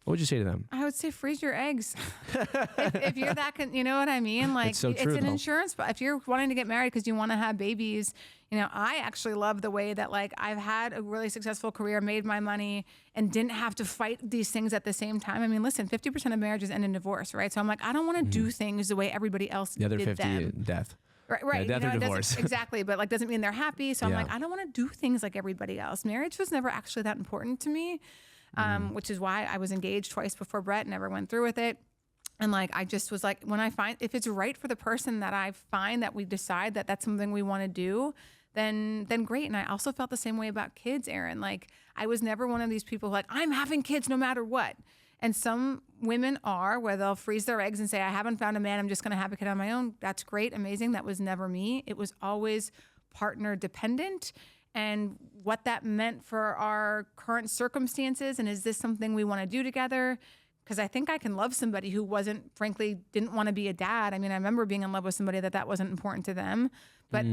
What would you say to them? I would say freeze your eggs. if you're that, you know what I mean? Like it's so true, it's an insurance, but if you're wanting to get married because you want to have babies, you know, I actually love the way that like I've had a really successful career, made my money and didn't have to fight these things at the same time. I mean, listen, 50% of marriages end in divorce, right? So I'm like, I don't want to do things the way everybody else did them. The other 50, death. Right. Yeah, death or divorce. Exactly. But like, doesn't mean they're happy. So I'm like, I don't want to do things like everybody else. Marriage was never actually that important to me. Which is why I was engaged twice before Brett, never went through with it. And like, I just was like, when I find, if it's right for the person that I find that we decide that that's something we want to do, then great. And I also felt the same way about kids, Aaron. Like I was never one of these people like, I'm having kids no matter what. And some women are, where they'll freeze their eggs and say, I haven't found a man, I'm just going to have a kid on my own. That's great. Amazing. That was never me. It was always partner dependent. And what that meant for our current circumstances. And is this something we want to do together? Because I think I can love somebody who didn't want to be a dad. I mean, I remember being in love with somebody that wasn't important to them. But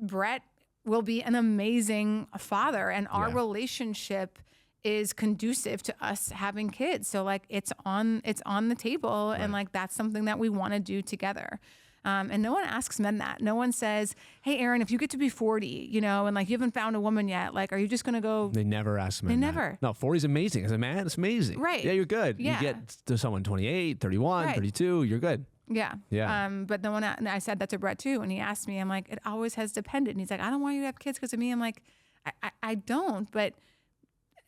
Brett will be an amazing father. And our relationship is conducive to us having kids. So like it's on the table. Right. And like, that's something that we want to do together. And no one asks men that. No one says, hey, Aaron, if you get to be 40, you know, and like you haven't found a woman yet, like, are you just going to go? They never ask men. They never. No, 40 is amazing. As a man, it's amazing. Right. Yeah, you're good. Yeah. You get to someone 28, 31, Right. 32, you're good. Yeah. Yeah. But no one, and I said that to Brett too. And he asked me, I'm like, it always has depended. And he's like, I don't want you to have kids because of me. I'm like, I don't, but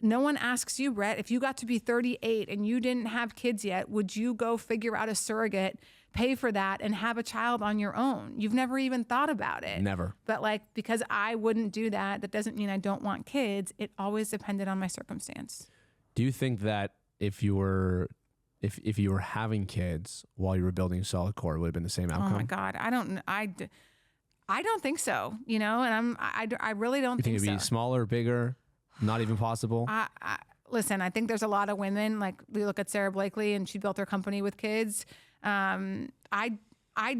no one asks you, Brett, if you got to be 38 and you didn't have kids yet, would you go figure out a surrogate, pay for that, and have a child on your own? You've never even thought about it. Never. But like, because I wouldn't do that, that doesn't mean I don't want kids. It always depended on my circumstance. Do you think that if you were having kids while you were building solidcore, it would have been the same outcome? Oh my God. I don't think so, you know, and I really don't You think think it'd be smaller, bigger, not even possible? Listen, I think there's a lot of women, like we look at Sarah Blakely and she built her company with kids. I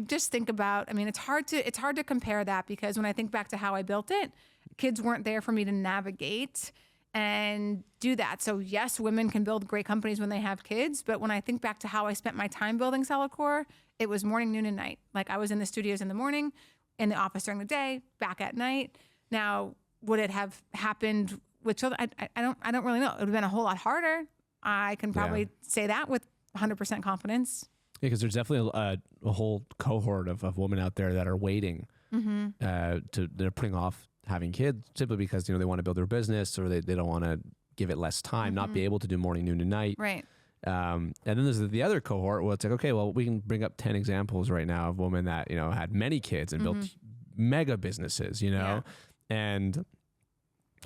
just think about, I mean, it's hard to compare that because when I think back to how I built it, kids weren't there for me to navigate and do that. So yes, women can build great companies when they have kids, but when I think back to how I spent my time building solidcore, it was morning, noon, and night. Like I was in the studios in the morning, in the office during the day, back at night. Now, would it have happened with children? I don't really know. It would have been a whole lot harder. I can probably say that with 100% confidence. Yeah, because there's definitely a whole cohort of women out there that are waiting. They're putting off having kids simply because, you know, they want to build their business or they don't want to give it less time, not be able to do morning, noon, and night. Right. And then there's the other cohort where it's like, okay, well, we can bring up 10 examples right now of women that, you know, had many kids and built mega businesses, you know, and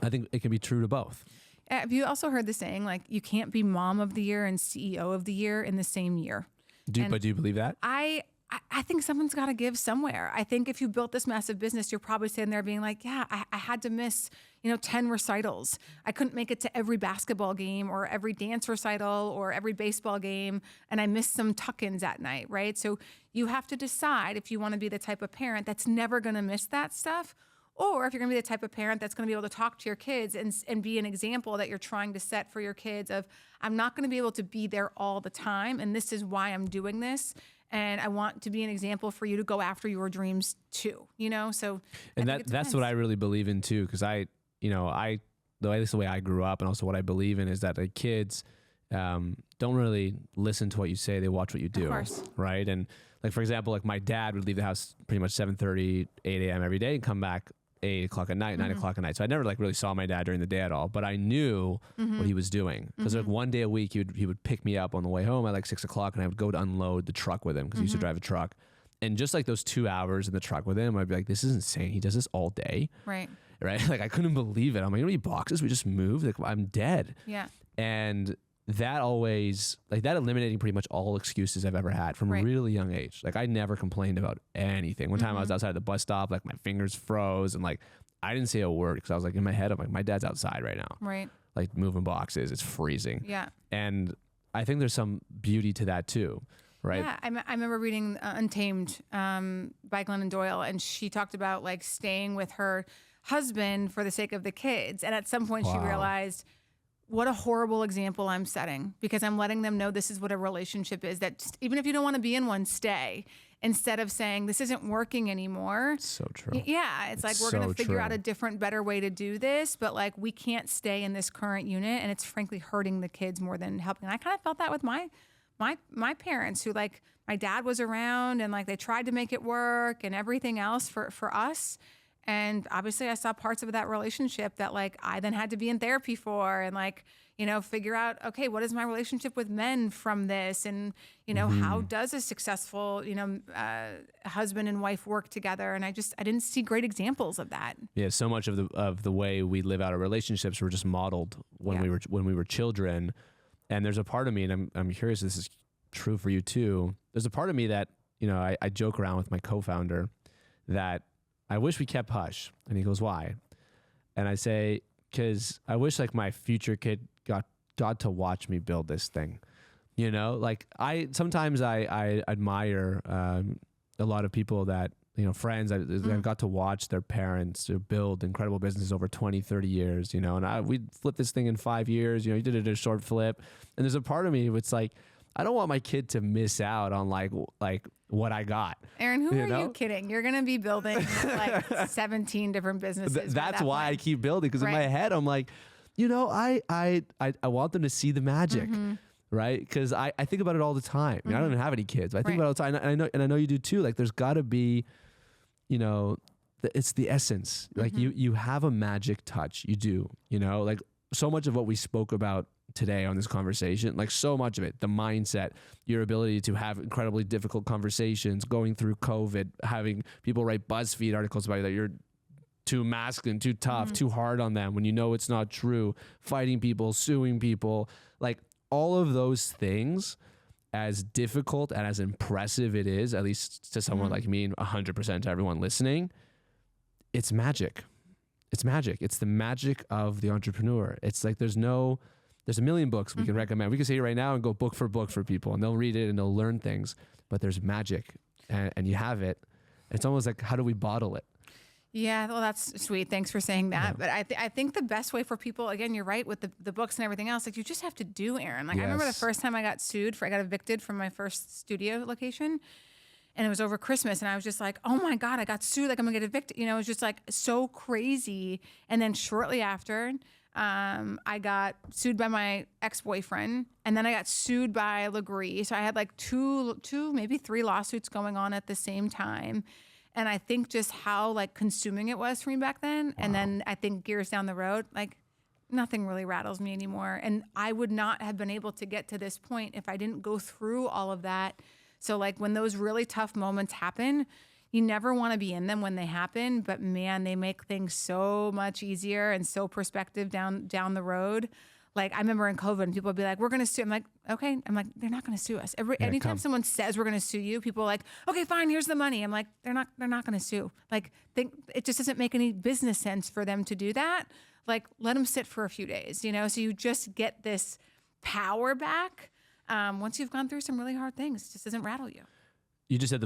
I think it can be true to both. Have you also heard the saying, like, you can't be mom of the year and CEO of the year in the same year? But do you believe that? I think someone's got to give somewhere. I think if you built this massive business, you're probably sitting there being like, yeah, I had to miss, 10 recitals. I couldn't make it to every basketball game or every dance recital or every baseball game. And I missed some tuck-ins at night, right? So you have to decide if you want to be the type of parent that's never going to miss that stuff, or if you're going to be the type of parent that's going to be able to talk to your kids and be an example that you're trying to set for your kids of, I'm not going to be able to be there all the time. And this is why I'm doing this. And I want to be an example for you to go after your dreams too, So, and that's what I really believe in too, because at least the way I grew up, and also what I believe in is that the kids don't really listen to what you say; they watch what you do, of course. Right? And like for example, like my dad would leave the house pretty much 7:30, 8 a.m. every day, and come back 8 o'clock at night, 9 o'clock at night. So I never really saw my dad during the day at all, but I knew what he was doing. Because like one day a week, he would pick me up on the way home at 6 o'clock, and I would go to unload the truck with him because he used to drive a truck. And just like those 2 hours in the truck with him, I'd be like, this is insane. He does this all day. Right. Like I couldn't believe it. I'm like, you know how many boxes we just moved? Like I'm dead. Yeah. And that always, that eliminating pretty much all excuses I've ever had from a really young age. Like I never complained about anything. One time I was outside the bus stop, my fingers froze, and I didn't say a word because I was in my head, I'm like, my dad's outside right now. Right. Moving boxes, it's freezing. Yeah. And I think there's some beauty to that too, right? Yeah, I remember reading Untamed by Glennon Doyle, and she talked about staying with her husband for the sake of the kids. And at some point she realized, what a horrible example I'm setting, because I'm letting them know this is what a relationship is, that even if you don't want to be in one, stay, instead of saying this isn't working anymore. So true. Yeah. It's we're going to figure out a different, better way to do this, but we can't stay in this current unit, and it's frankly hurting the kids more than helping. And I kind of felt that with my parents, who my dad was around and they tried to make it work and everything else for us. And obviously I saw parts of that relationship that I then had to be in therapy for, and figure out, okay, what is my relationship with men from this? And, how does a successful, husband and wife work together? And I didn't see great examples of that. Yeah. So much of the way we live out our relationships were just modeled when we were children. And there's a part of me, and I'm curious if this is true for you too. There's a part of me that, I joke around with my co-founder that I wish we kept hush. And he goes, why? And I say, because I wish my future kid got to watch me build this thing. Sometimes I admire a lot of people that, friends that got to watch their parents build incredible businesses over 20, 30 years, and we'd flip this thing in 5 years, you did it a short flip. And there's a part of me, it's I don't want my kid to miss out on like what I got. Aaron, who are you kidding? You're going to be building like 17 different businesses. That's why I keep building, because in my head I'm like, I want them to see the magic, right? Because I think about it all the time. I mean, I don't even have any kids, but I think about it all the time. And I know you do too. Like, there's got to be, it's the essence. Like you have a magic touch. You do, like so much of what we spoke about today on this conversation, like so much of it, the mindset, your ability to have incredibly difficult conversations, going through COVID, having people write BuzzFeed articles about you that you're too masculine, too tough, too hard on them when you know it's not true, fighting people, suing people, like all of those things, as difficult and as impressive it is, at least to someone like me and 100% to everyone listening, it's magic. It's magic. It's the magic of the entrepreneur. It's like there's a million books we can recommend. We can sit here right now and go book for people, and they'll read it and they'll learn things, but there's magic and you have it. It's almost like, how do we bottle it? Yeah, well, that's sweet. Thanks for saying that. Yeah. But I think the best way for people, again, you're right with the books and everything else, like you just have to do, Aaron. Like I remember the first time I got evicted from my first studio location, and it was over Christmas, and I was just like, oh my God, I got sued. Like I'm gonna get evicted. It was just like so crazy. And then shortly after, I got sued by my ex-boyfriend, and then I got sued by Legree. So I had like two, maybe 3 lawsuits going on at the same time. And I think just how like consuming it was for me back then. Wow. And then I think years down the road, like nothing really rattles me anymore. And I would not have been able to get to this point if I didn't go through all of that. So like when those really tough moments happen, you never want to be in them when they happen, but man, they make things so much easier and so perspective down the road. Like I remember in COVID, and people would be like, we're going to sue. I'm like, okay. I'm like, they're not going to sue us. Anytime someone says we're going to sue you, people are like, okay, fine, here's the money. I'm like, they're not going to sue. Like it just doesn't make any business sense for them to do that. Like let them sit for a few days, so you just get this power back. Once you've gone through some really hard things, it just doesn't rattle you. You just said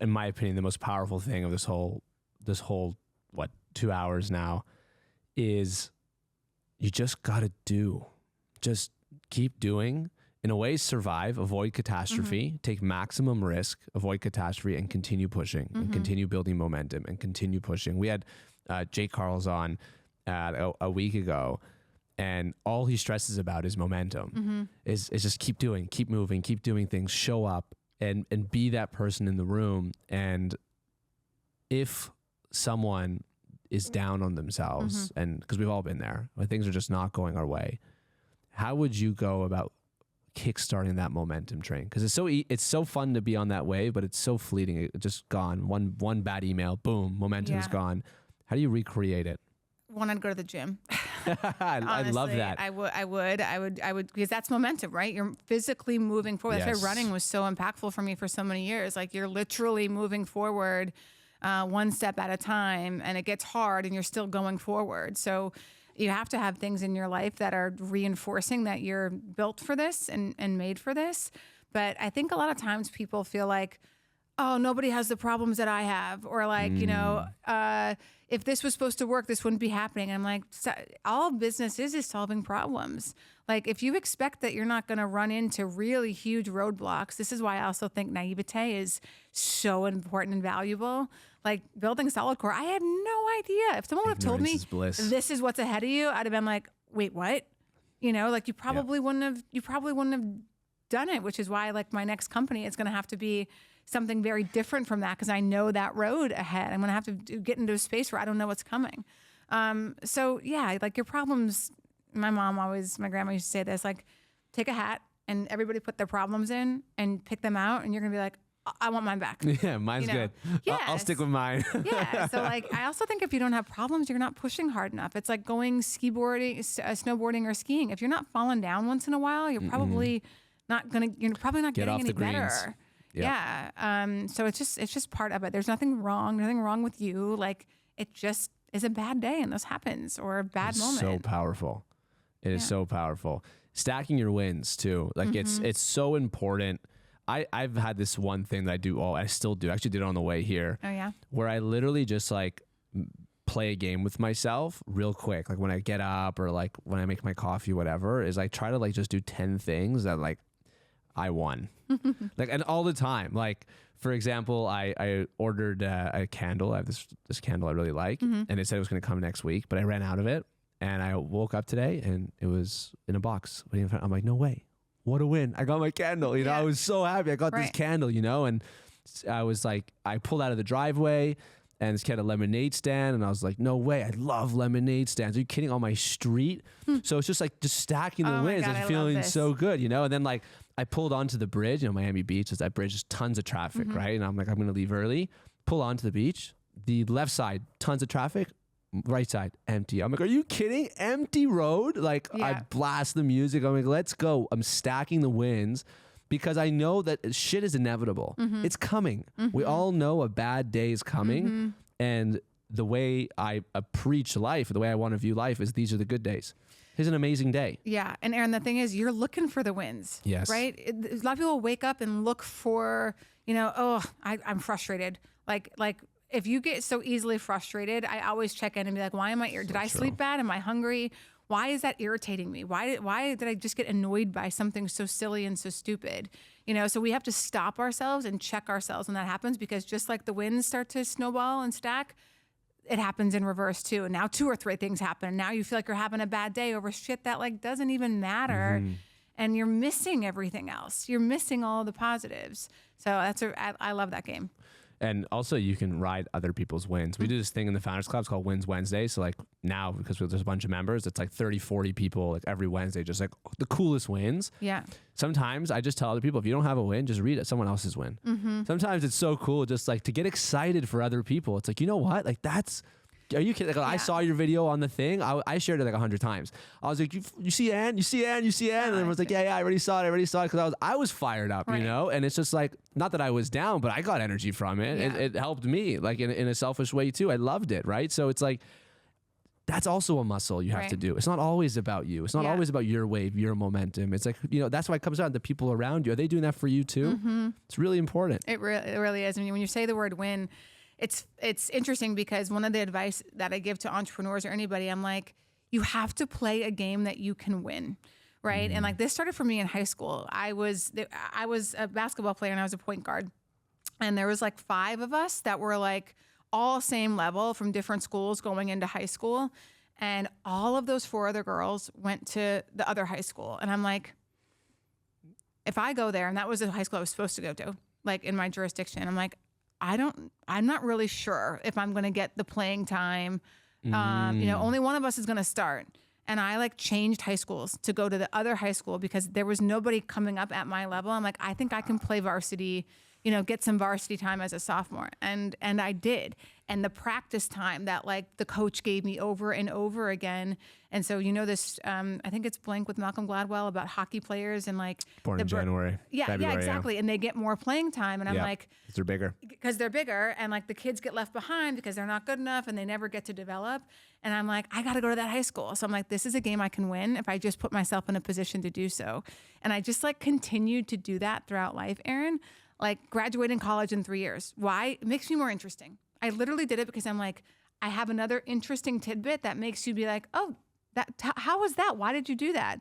in my opinion, the most powerful thing of this whole 2 hours now is you just got to just keep doing, in a way, survive, avoid catastrophe, take maximum risk, avoid catastrophe, and continue pushing and continue building momentum and continue pushing. We had Jake Carl's on a week ago, and all he stresses about is momentum, is just keep doing, keep moving, keep doing things, show up and be that person in the room. And if someone is down on themselves, and because we've all been there, when things are just not going our way, how would you go about kickstarting that momentum train? Because it's so fun to be on that wave, but it's so fleeting. It's just gone. One bad email, boom, momentum's gone. How do you recreate it? One, I'd go to the gym. I love that. I would, because that's momentum, right? You're physically moving forward. That's why running was so impactful for me for so many years. Like you're literally moving forward one step at a time, and it gets hard and you're still going forward. So you have to have things in your life that are reinforcing that you're built for this and made for this. But I think a lot of times people feel like, oh, nobody has the problems that I have, or like, if this was supposed to work, this wouldn't be happening. And I'm like, all business is solving problems. Like if you expect that you're not going to run into really huge roadblocks, this is why I also think naivete is so important and valuable. Like building solidcore, I had no idea. If someone would have told me this is what's ahead of you, I'd have been like, wait, what? Like you probably wouldn't have done it, which is why like my next company is going to have to be something very different from that, because I know that road ahead. I'm going to have to get into a space where I don't know what's coming. So yeah, like your problems, my grandma used to say this, like take a hat and everybody put their problems in and pick them out, and you're going to be like, I want mine back. Yeah, mine's good. Yes. I'll stick with mine. Yeah. So like, I also think if you don't have problems, you're not pushing hard enough. It's like going snowboarding or skiing. If you're not falling down once in a while, you're probably not getting any better. Yep. Yeah. So it's just part of it. There's nothing wrong with you. Like it just is a bad day and this happens, or a bad moment. So powerful. It is so powerful. Stacking your wins too. Like it's so important. I've had this one thing that I still do. I actually did it on the way here. Oh yeah. Where I literally just like play a game with myself real quick. Like when I get up or like when I make my coffee, whatever, is I try to like just do 10 things that like I won. Like, and all the time. Like, for example, I ordered a candle. I have this candle I really like, and it said it was going to come next week, but I ran out of it. And I woke up today and it was in a box. I'm like, no way. What a win. I got my candle. You know, I was so happy. I got this candle, you know, and I was like, I pulled out of the driveway and this had a lemonade stand. And I was like, no way. I love lemonade stands. Are you kidding? On my street. So it's just like just stacking the wins. God, I'm feeling so good, you know, and then like I pulled onto the bridge, you know, Miami Beach is that bridge, there's tons of traffic, right? And I'm like, I'm going to leave early, pull onto the beach, the left side, tons of traffic. Right side, empty. I'm like, are you kidding? Empty road? Like, I blast the music. I'm like, let's go. I'm stacking the wins because I know that shit is inevitable. It's coming. We all know a bad day is coming. And the way I preach life, the way I want to view life is these are the good days. Here's an amazing day. Yeah. And Aaron, the thing is, you're looking for the wins. Yes. Right? A lot of people wake up and look for, you know, oh, I'm frustrated. Like, if you get so easily frustrated, I always check in and be like, why am I irritated? Did I sleep bad? Am I hungry? Why is that irritating me? Why did I just get annoyed by something so silly and so stupid? You know, so we have to stop ourselves and check ourselves when that happens, because just like the wins start to snowball and stack, it happens in reverse too. And now 2 or 3 things happen. And now you feel like you're having a bad day over shit that like doesn't even matter. And you're missing everything else. You're missing all the positives. So I love that game. And also you can ride other people's wins. We do this thing in the Founders Club. It's called Wins Wednesday. So like now, because there's a bunch of members, it's like 30, 40 people like every Wednesday, just like the coolest wins. Yeah. Sometimes I just tell other people, if you don't have a win, just read it. Someone else's win. Sometimes it's so cool just like to get excited for other people. It's like, you know what? Like are you kidding? Like, I saw your video on the thing. I shared it like 100 times. I was like, you see Anne? You see Anne? You see Anne? And everyone's like, yeah, I already saw it. Because I was fired up, you know? And it's just like, not that I was down, but I got energy from it. It helped me like in a selfish way too. I loved it, right? So it's like, that's also a muscle you have to do. It's not always about you. It's not always about your wave, your momentum. It's like, you know, that's why it comes down to the people around you. Are they doing that for you too? It's really important. It really is. I mean, when you say the word win, it's interesting because one of the advice that I give to entrepreneurs or anybody, I'm like, you have to play a game that you can win, right? And like this started for me in high school. I was a basketball player and I was a point guard, and there was like 5 of us that were like all same level from different schools going into high school, and all of those 4 other girls went to the other high school, and I'm like, if I go there, and that was the high school I was supposed to go to, like in my jurisdiction, I'm like, I'm not really sure if I'm going to get the playing time. You know, only one of us is going to start. And I like changed high schools to go to the other high school because there was nobody coming up at my level. I'm like, I think I can play varsity, you know, get some varsity time as a sophomore. And I did. And the practice time that like the coach gave me over and over again. And so, you know, this, I think it's Blank with Malcolm Gladwell about hockey players and like born in January. February, yeah, exactly. And they get more playing time. And I'm like, because they're bigger. And like the kids get left behind because they're not good enough and they never get to develop. And I'm like, I got to go to that high school. So I'm like, this is a game I can win if I just put myself in a position to do so. And I just like continued to do that throughout life, Aaron, like graduating college in 3 years. Why? It makes me more interesting. I literally did it because I'm like, I have another interesting tidbit that makes you be like, oh, how was that? Why did you do that?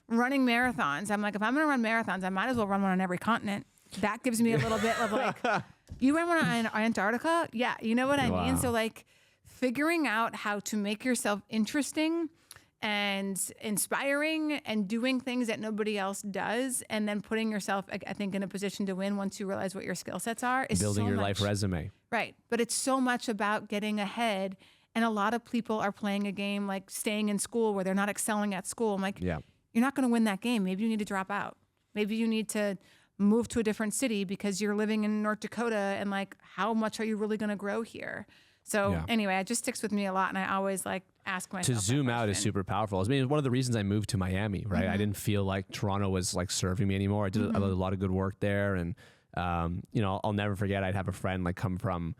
Running marathons. I'm like, if I'm going to run marathons, I might as well run one on every continent. That gives me a little bit of like, you ran one on Antarctica? Yeah, you know what I mean? So like figuring out how to make yourself interesting and inspiring and doing things that nobody else does, and then putting yourself, I think, in a position to win once you realize what your skill sets are. Is building your life resume. Right. But it's so much about getting ahead. And a lot of people are playing a game like staying in school where they're not excelling at school. I'm like, you're not going to win that game. Maybe you need to drop out. Maybe you need to move to a different city because you're living in North Dakota, and like, how much are you really going to grow here? So anyway, it just sticks with me a lot. And I always like ask myself. To zoom out is super powerful. I mean, one of the reasons I moved to Miami, right? I didn't feel like Toronto was like serving me anymore. I did a lot of good work there. And, you know, I'll never forget, I'd have a friend like come from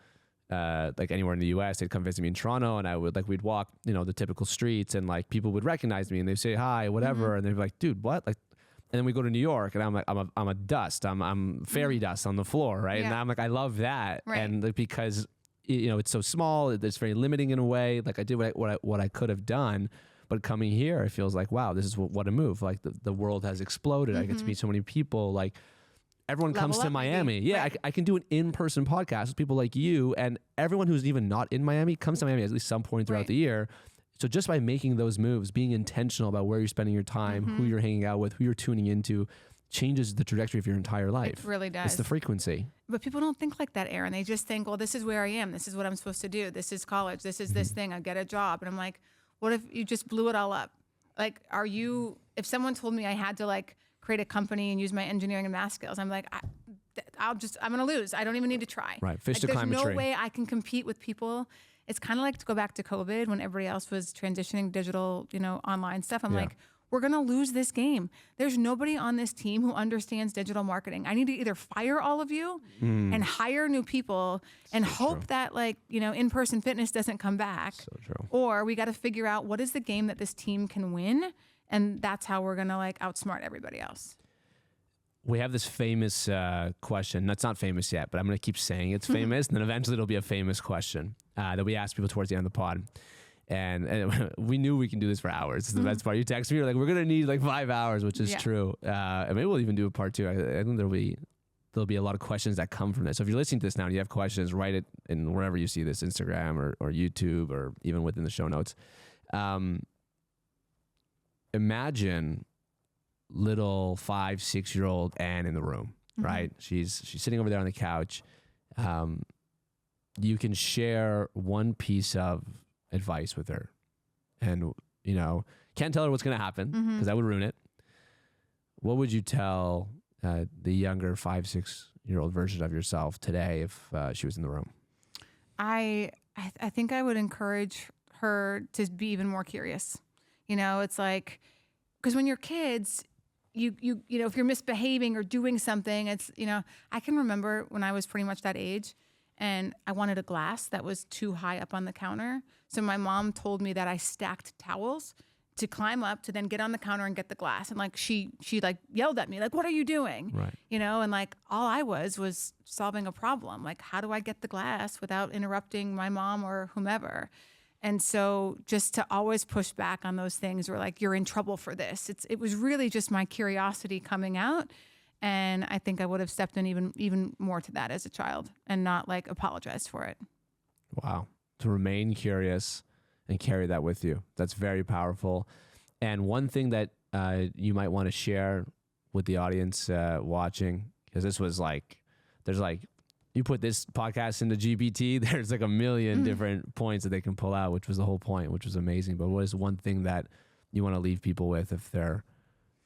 like anywhere in the US, they'd come visit me in Toronto, and I would like, we'd walk, you know, the typical streets, and like people would recognize me and they'd say, hi, whatever. And they'd be like, dude, what? Like, and then we go to New York, and I'm like, I'm a dust. I'm fairy dust on the floor, right? And I'm like, I love that. And like, because, you know, it's so small, it's very limiting in a way. Like I did what I could have done, But coming here, it feels like, wow, this is what a move. Like the world has exploded. I get to meet so many people. Like everyone comes to Miami. Maybe. Yeah, right. I can do an in-person podcast with people like you, and everyone who's even not in Miami comes to Miami at least some point throughout the year. So just by making those moves, being intentional about where you're spending your time, who you're hanging out with, who you're tuning into, changes the trajectory of your entire life. It really does. It's the frequency. But people don't think like that, Aaron. They just think, well, this is where I am. This is what I'm supposed to do. This is college. This is this thing. I get a job. And I'm like, what if you just blew it all up? Like, if someone told me I had to like create a company and use my engineering and math skills, I'm like, I'm going to lose. I don't even need to try. Right. Fish to climb a tree. There's no way I can compete with people. It's kind of like to go back to COVID when everybody else was transitioning digital, online stuff. I'm like, we're going to lose this game. There's nobody on this team who understands digital marketing. I need to either fire all of you and hire new people and hope that in-person fitness doesn't come back. So true. Or we got to figure out what is the game that this team can win. And that's how we're going to outsmart everybody else. We have this famous question. That's not famous yet, but I'm going to keep saying it's famous. And then eventually it'll be a famous question that we ask people towards the end of the pod. And we knew we can do this for hours. It's the best part. You text me, you're like, we're going to need 5 hours, which is true. And maybe we'll even do a part 2. I think there'll be a lot of questions that come from this. So if you're listening to this now and you have questions, write it in wherever you see this, Instagram or YouTube or even within the show notes. Imagine little 5-6-year-old Anne in the room, right? She's sitting over there on the couch. You can share one piece of advice with her, and can't tell her what's going to happen because that would ruin it. What would you tell the younger 5-6-year-old version of yourself today if she was in the room? I think I would encourage her to be even more curious. It's like, because when you're kids, you if you're misbehaving or doing something, it's I can remember when I was pretty much that age. And I wanted a glass that was too high up on the counter. So my mom told me that I stacked towels to climb up to then get on the counter and get the glass. And she yelled at me, what are you doing? Right. And all I was solving a problem. How do I get the glass without interrupting my mom or whomever? And so just to always push back on those things where you're in trouble for this. It was really just my curiosity coming out. And I think I would have stepped in even more to that as a child and not apologized for it. Wow. To remain curious and carry that with you. That's very powerful. And one thing that you might want to share with the audience watching, because this was there's you put this podcast into GPT, there's a million different points that they can pull out, which was the whole point, which was amazing. But what is one thing that you want to leave people with if they're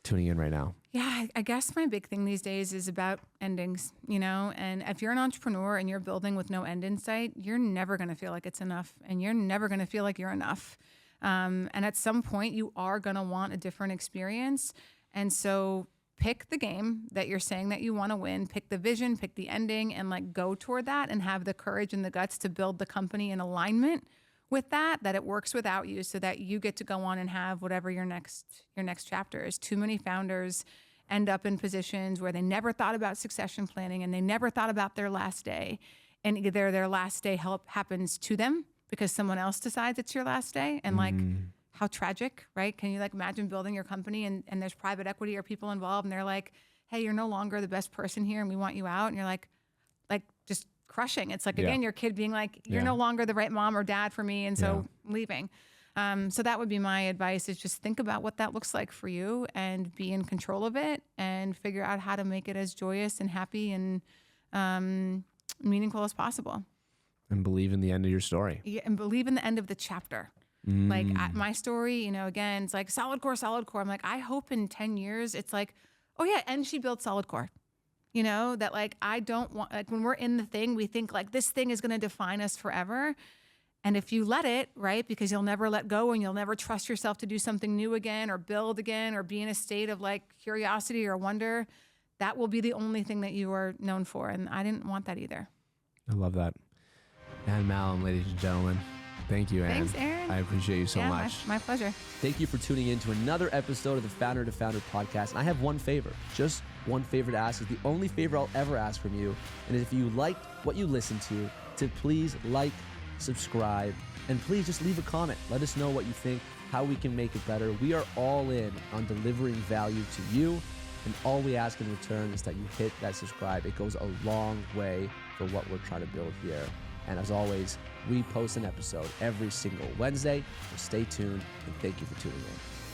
tuning in right now? Yeah, I guess my big thing these days is about endings, and if you're an entrepreneur and you're building with no end in sight, you're never going to feel like it's enough, and you're never going to feel like you're enough. And at some point you are going to want a different experience. And so pick the game that you're saying that you want to win, pick the vision, pick the ending, and go toward that and have the courage and the guts to build the company in alignment with that it works without you, so that you get to go on and have whatever your next chapter is. Too many founders end up in positions where they never thought about succession planning and they never thought about their last day, and either their last day happens to them because someone else decides it's your last day, and how tragic, right? Can you imagine building your company and there's private equity or people involved and they're like, hey, you're no longer the best person here and we want you out, and you're like just crushing. It's again, your kid being you're no longer the right mom or dad for me, and so leaving. So that would be my advice, is just think about what that looks like for you and be in control of it and figure out how to make it as joyous and happy and meaningful as possible. And believe in the end of your story. Yeah, and believe in the end of the chapter. My story, again, it's solidcore. I'm I hope in 10 years it's oh yeah, and she built solidcore. That I don't want, when we're in the thing, we think this thing is going to define us forever. And if you let it, right, because you'll never let go and you'll never trust yourself to do something new again or build again or be in a state of curiosity or wonder, that will be the only thing that you are known for. And I didn't want that either. I love that. Anne Mahlum, ladies and gentlemen. Thank you, Anne. Thanks, Aaron. I appreciate you so much. My pleasure. Thank you for tuning in to another episode of the Founder to Founder podcast. And I have one favor, just one favor to ask. It's the only favor I'll ever ask from you. And if you liked what you listened to please subscribe, and please just leave a comment. Let us know what you think. how we can make it better. We are all in on delivering value to you, and all we ask in return is that you hit that subscribe. It goes a long way for what we're trying to build here. And as always, we post an episode every single Wednesday, so stay tuned, and thank you for tuning in.